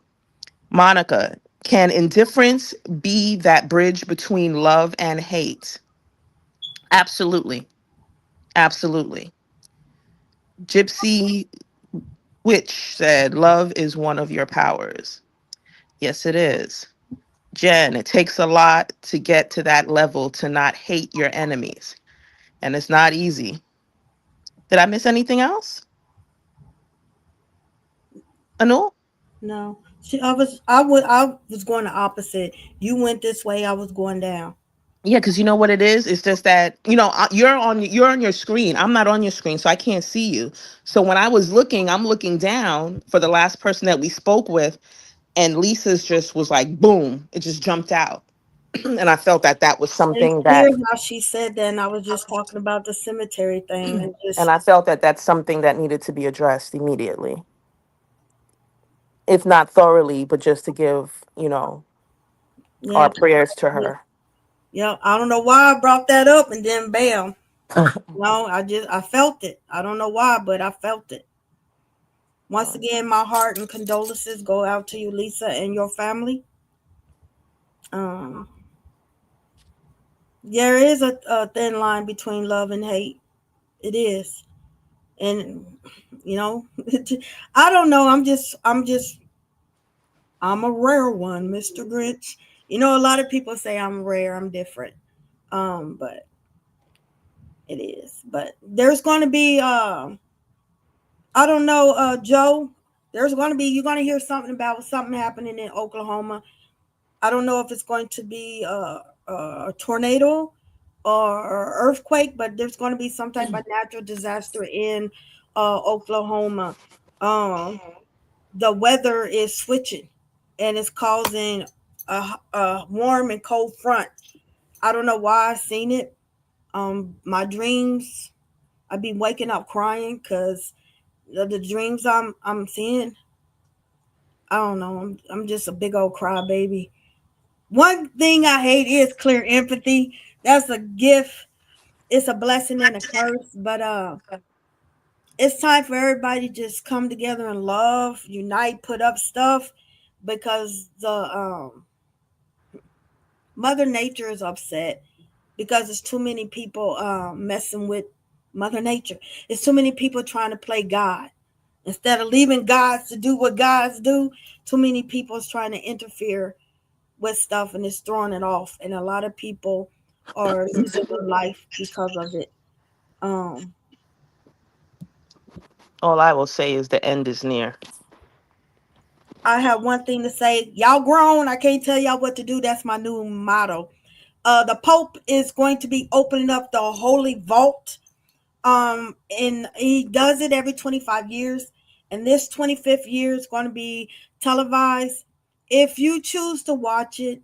Monica, can indifference be that bridge between love and hate? Absolutely. Absolutely. Gypsy Witch said, love is one of your powers. Yes, it is. Jen, it takes a lot to get to that level to not hate your enemies. And it's not easy. Did I miss anything else? Anu? No. I was going the opposite. You went this way, I was going down. Yeah, because you know what it is. It's just that you're on your screen. I'm not on your screen, so I can't see you. So when I was looking, I'm looking down for the last person that we spoke with, and Lisa's just was like, boom! It just jumped out, and I felt that that was It's something clear that, how she said that, and I was just talking about the cemetery thing, and and just I felt that that's something that needed to be addressed immediately, if not thoroughly, but just to give yeah, our prayers to yeah, her. yeah. I don't know why I brought that up, and then bam. No, I felt it. I don't know why, but I felt it. Once again, my heart and condolences go out to you, Lisa, and your family. Um, there is a thin line between love and hate. It is, and you know, I don't know. I'm a rare one, Mr. Grinch. You know, a lot of people say I'm rare. I'm different. But it is. But there's going to be. I don't know, Joe. There's going to be. You're going to hear something about something happening in Oklahoma. I don't know if it's going to be a tornado or earthquake, but there's going to be some type of natural disaster in Oklahoma. Um, the weather is switching, and it's causing a warm and cold front. I don't know why I seen it. My dreams, I be waking up crying because the dreams I'm seeing. I don't know. I'm just a big old crybaby. One thing I hate is clear empathy. That's a gift. It's a blessing and a curse. But it's time for everybody to just come together and love, unite, put up stuff, because the Mother Nature is upset because there's too many people messing with Mother Nature. It's too many people trying to play God instead of leaving gods to do what gods do. Too many people is trying to interfere with stuff and it's throwing it off, and a lot of people are losing their life because of it. Um, All I will say is the end is near. I have one thing to say. Y'all grown. I can't tell y'all what to do. That's my new motto. The Pope is going to be opening up the Holy Vault. And he does it every 25 years. And this 25th year is going to be televised. If you choose to watch it,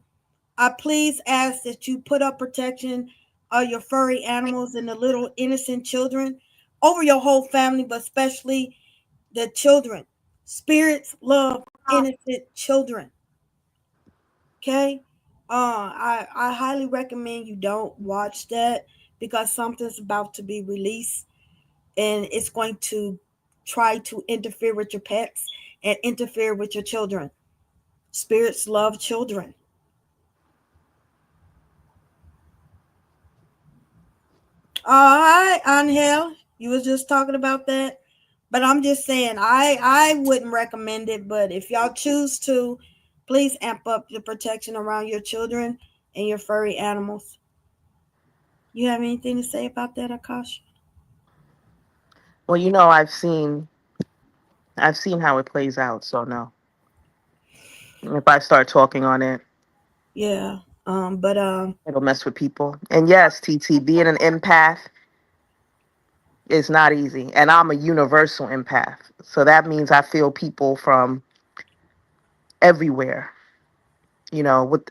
I please ask that you put up protection of your furry animals and the little innocent children over your whole family, but especially the children. Spirits love innocent children. Okay? I highly recommend you don't watch that because something's about to be released and it's going to try to interfere with your pets and interfere with your children. Spirits love children. All right, Angel, you was just talking about that, but I'm just saying I wouldn't recommend it. But if y'all choose to, please amp up the protection around your children and your furry animals. You have anything to say about that, Akash? Well, I've seen how it plays out, so no. If I start talking on it, Yeah. But it'll mess with people. And yes, TT, being an empath is not easy. And I'm a universal empath. So that means I feel people from everywhere, with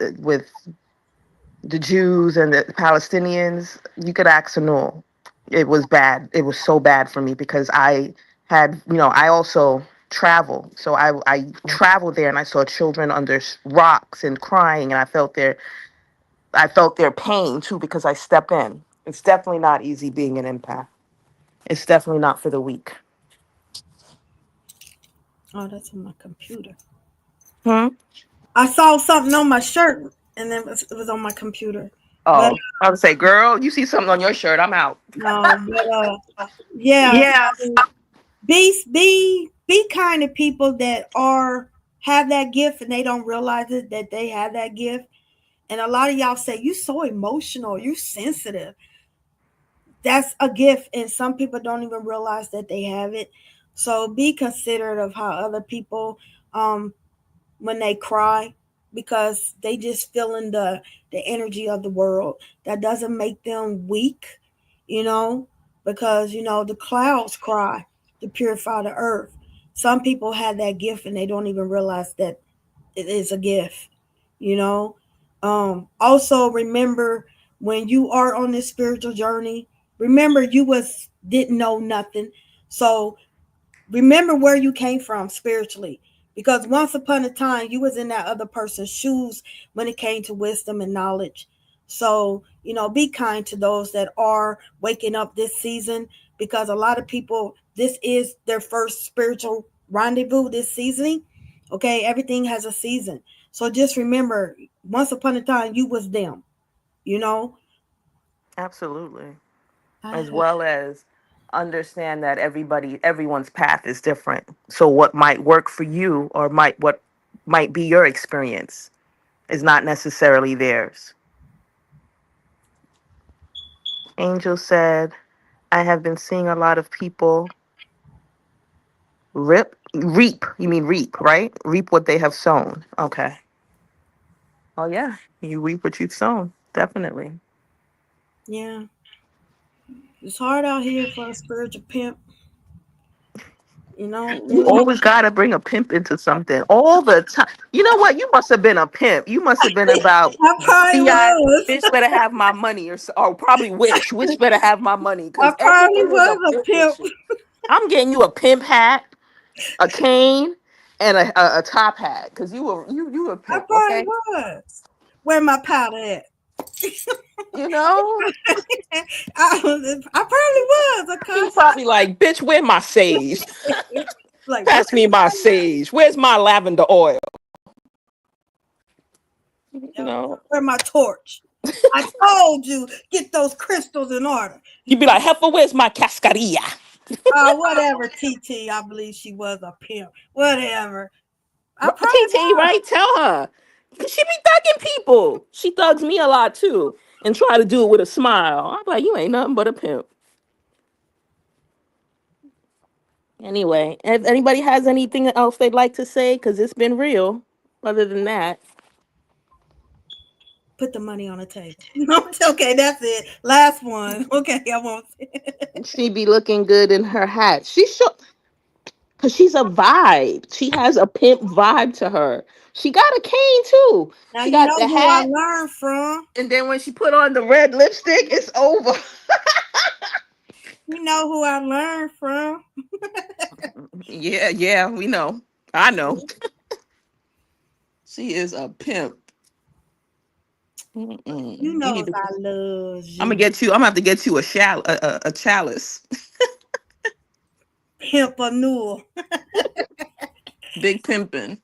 the Jews and the Palestinians. You could ask Anul. It was bad. It was so bad for me because I also travel. So I traveled there and I saw children under rocks and crying, and I felt their pain too because I step in. It's definitely not easy being an empath. It's definitely not for the weak. oh, that's on my computer. Hmm? I saw something on my shirt, and then it was on my computer. But Oh, I would say, girl, you see something on your shirt, I'm out. no, but yeah. Yeah. So be kind to people that are have that gift and they don't realize it that they have that gift. And a lot of y'all say you so emotional, you sensitive. That's a gift, and some people don't even realize that they have it. So be considerate of how other people um when they cry because they just feeling the energy of the world. That doesn't make them weak, you know, because the clouds cry to purify the earth. Some people have that gift and they don't even realize that it is a gift, you know. Also remember, when you are on this spiritual journey, remember you was didn't know nothing. So remember where you came from spiritually, because once upon a time you was in that other person's shoes when it came to wisdom and knowledge. So be kind to those that are waking up this season, because a lot of people, this is their first spiritual rendezvous this season. Okay, everything has a season. So just remember, once upon a time you was them, you know. Absolutely. I As well as understand that everyone's path is different. So what might work for you or what might be your experience is not necessarily theirs. Angel said, I have been seeing a lot of people reap. You mean reap, right? Reap what they have sown. Okay. Oh yeah. You reap what you've sown. Definitely. Yeah, it's hard out here for a spiritual pimp, You really. always gotta bring a pimp into something all the time. You know what? You must have been a pimp. You must have been about I probably Ti. was. Bitch better have my money, or probably Wish. Wish better have my money I because probably everything is a was a pimp pimp. with you. I'm getting you a pimp hat, a cane, and a top hat because you a I pimp. probably Okay, was. Where my powder at? you know. I probably was a He cuss. probably like, bitch, where my sage? Like, what Pass me you my talking sage. Where's my lavender oil? You about? know. Where my torch? I told you, get those crystals in order. You'd be like, Heifer, where's my cascarilla? Whatever, TT. I believe she was a pimp. Whatever. I probably TT, was. right? Tell her. She be thugging people. She thugs me a lot too. And try to do it with a smile. I'm like, you ain't nothing but a pimp. Anyway, if anybody has anything else they'd like to say, because it's been real. Other than that, Put the money on the table. Okay, that's it. Last one. Okay, I won't. she be looking good in her hat. She should, because she's a vibe. She has a pimp vibe to her. She got a cane too. Now She you got know the who I hat. learned from. And then when she put on the red lipstick, it's over. You know who I learned from. Yeah, yeah, we know. I know. She is a pimp. You You knows need to. I love I'm gonna you. get you. I'm gonna have to get you a chalice. Pimpanul. Big pimping.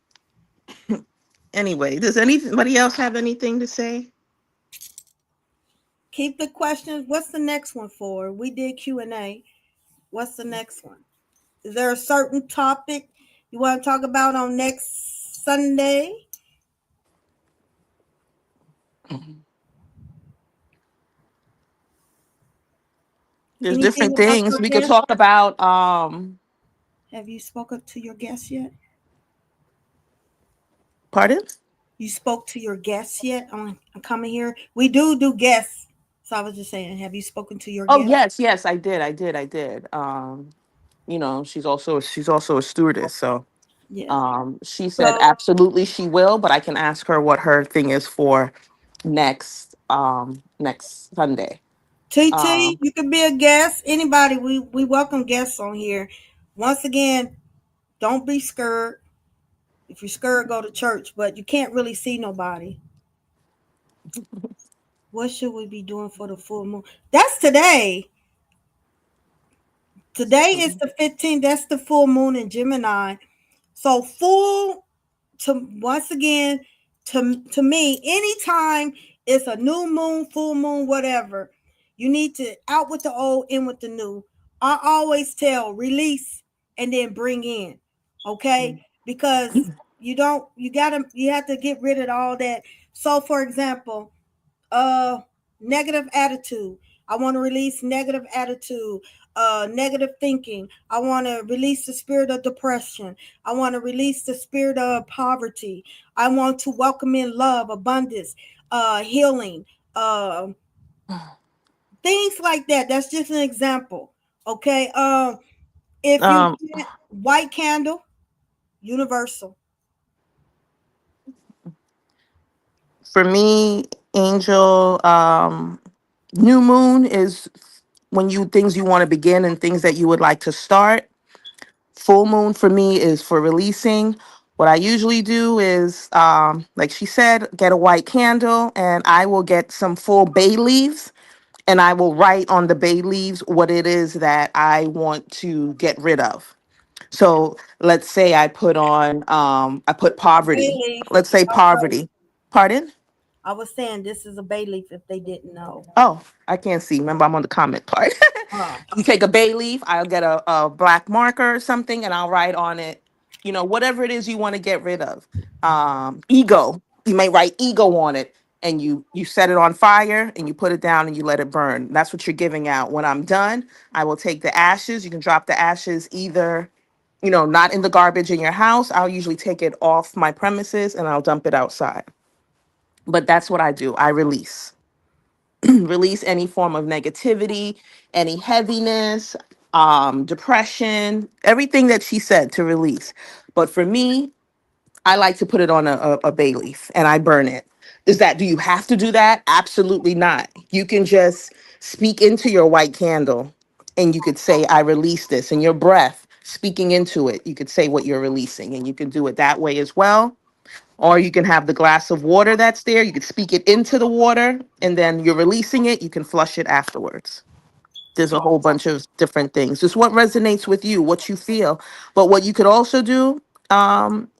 Anyway, does anybody else have anything to say? Keep the questions. What's the next one for? We did Q&A. What's the next one? Is there a certain topic you want to talk about on next Sunday? There's Anything different about things your we could guests? talk about. Have you spoken to your guests yet? Pardon? You spoke to your guests yet? I'm coming here. We do guests. So I was just saying, have you spoken to your Oh guests? yes, yes, I did. She's also a stewardess, so Yeah. she said So absolutely she will, but I can ask her what her thing is for next Sunday. TT, Um, you could be a guest. Anybody, we welcome guests on here. Once again, don't be scared. If you're scared, go to church, but you can't really see nobody. What should we be doing for the full moon? That's today. Today is the 15th. That's the full moon in Gemini. So full to once again to me, anytime it's a new moon, full moon, whatever, you need to out with the old, in with the new. I always tell release and then bring in, okay? Because you have to get rid of all that. So for example, uh negative attitude. I want to release negative attitude, negative thinking. I want to release the spirit of depression. I want to release the spirit of poverty. I want to welcome in love, abundance, healing, uh, things like that. That's just an example. Okay. If you Um, can't, white candle, universal. for me, Angel, new moon is when you things you want to begin and things that you would like to start. Full moon for me is for releasing. What I usually do is, like she said, get a white candle and I will get some full bay leaves and I will write on the bay leaves what it is that I want to get rid of. So let's say I put Bay poverty. leaf. Let's say Also, poverty. Pardon? I was saying this is a bay leaf if they didn't know. Oh, I can't see. Remember, I'm on the comment part. Oh, You take a bay leaf, I'll get a black marker or something, and I'll write on it, whatever it is you want to get rid of. Ego. You may write ego on it, and you set it on fire, and you put it down, and you let it burn. That's what you're giving out. When I'm done, I will take the ashes. You can drop the ashes either, not in the garbage in your house. I'll usually take it off my premises, and I'll dump it outside. But that's what I do. I release. Release any form of negativity, any heaviness, depression, everything that she said to release. But for me, I like to put it on a bay leaf and I burn it. Do you have to do that? Absolutely not. You can just speak into your white candle and you could say, I release this. And your breath, speaking into it, you could say what you're releasing. And you can do it that way as well. Or you can have the glass of water that's there. You could speak it into the water and then you're releasing it. You can flush it afterwards. There's a whole bunch of different things. Just what resonates with you, what you feel. But what you could also do,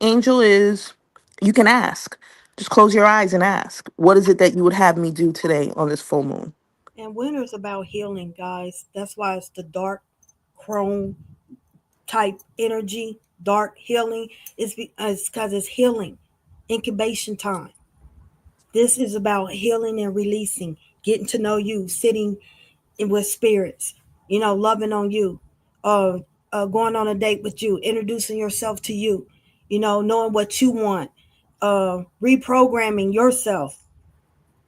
Angel, is you can ask. Just close your eyes and ask. What is it that you would have me do today on this full moon? and winter's about healing, guys. That's why it's the dark chrome type energy, dark healing. It's because it's healing, incubation time. This is about healing and releasing, getting to know you, sitting with spirits, loving on you, uh, going on a date with you, introducing yourself to you, knowing what you want, reprogramming yourself.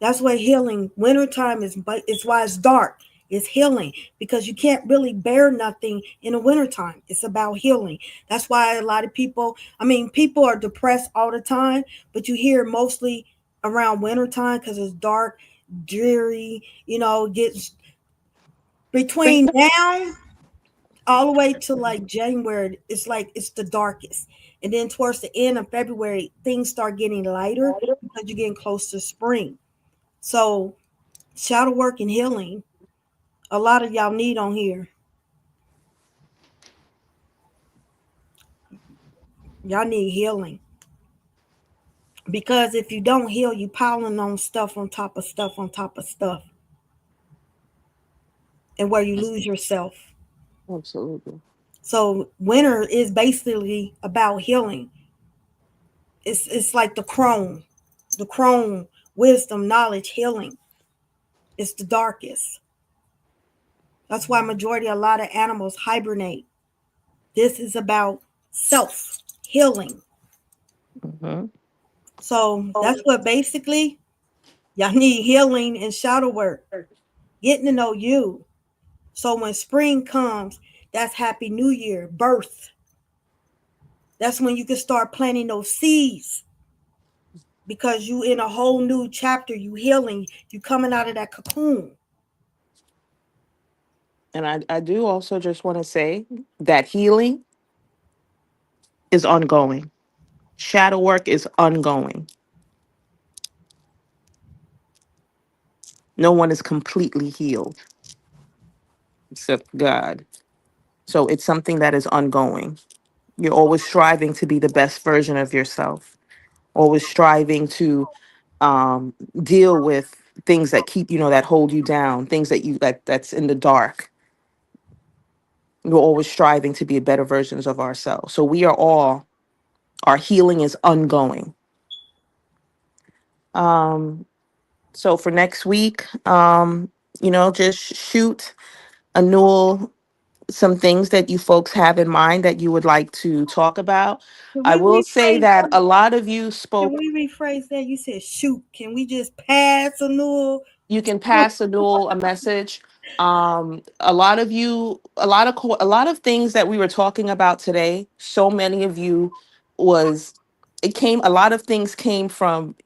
That's what healing. Wintertime is, but it's why it's dark. It's healing because you can't really bear nothing in the wintertime. It's about healing. That's why a lot of people, I mean, people are depressed all the time, but you hear mostly around wintertime because it's dark, dreary, gets between now all the way to like January. It's like it's the darkest. And then towards the end of February, things start getting lighter because you're getting close to spring. So shadow work and healing, a lot of y'all need on here. Y'all need healing. Because if you don't heal, you piling on stuff on top of stuff on top of stuff. And where you lose yourself. Absolutely. So winter is basically about healing. It's like the crone, wisdom, knowledge, healing. It's the darkest. That's why majority a lot of animals hibernate. This is about self healing. Hmm. So that's what basically y'all need healing and shadow work, getting to know you. So when spring comes, that's Happy New Year, birth. That's when you can start planting those seeds because you in a whole new chapter. You healing. You coming out of that cocoon. And I do also just want to say that healing is ongoing. Shadow work is ongoing. No one is completely healed except God. So it's something that is ongoing. You're always striving to be the best version of yourself, always striving to deal with things that keep, that hold you down, things that's in the dark. We're always striving to be better versions of ourselves. So our healing is ongoing. Um, so for next week, Just shoot Anul some things that you folks have in mind that you would like to talk about. Can I we will say rephrase that that? a lot of you Can spoke. we rephrase that? You said shoot. Can we just pass a new? You can pass Anul a message. A lot of you, a lot of things that we were talking about today. So many of you was it came. A lot of things came from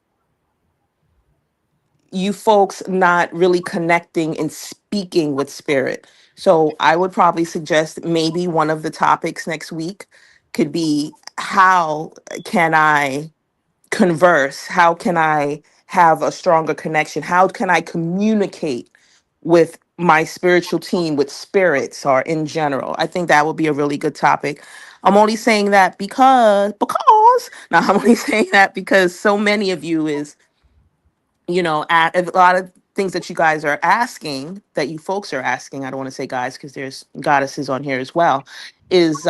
you folks not really connecting and speaking with spirit. So I would probably suggest maybe one of the topics next week could be, how can I converse? How can I have a stronger connection? How can I communicate with my spiritual team, with spirits, or in general? I think that would be a really good topic. I'm only saying that because no, I'm only saying that because so many of you is, at a lot of things that you guys are asking, that you folks are asking, I don't want to say guys because there's goddesses on here as well, is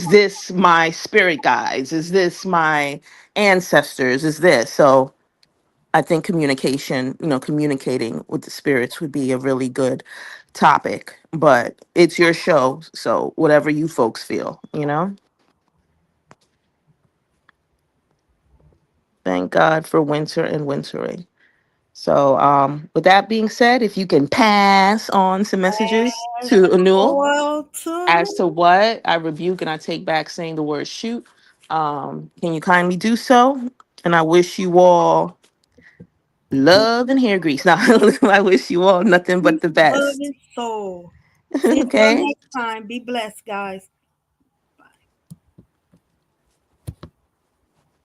this my spirit guides, is this my ancestors, is this so? I think communication, communicating with the spirits would be a really good topic, but it's your show, so whatever you folks feel. Thank God for winter and wintering. So, with that being said, if you can pass on some messages Pass to the Anul oil to as new. to what I rebuke and I take back saying the word shoot, can you kindly do so? And I wish you all love and hair grease. Now, I wish you all nothing but Peace, the love, best. and soul. See you till Okay. next time. Be blessed, guys.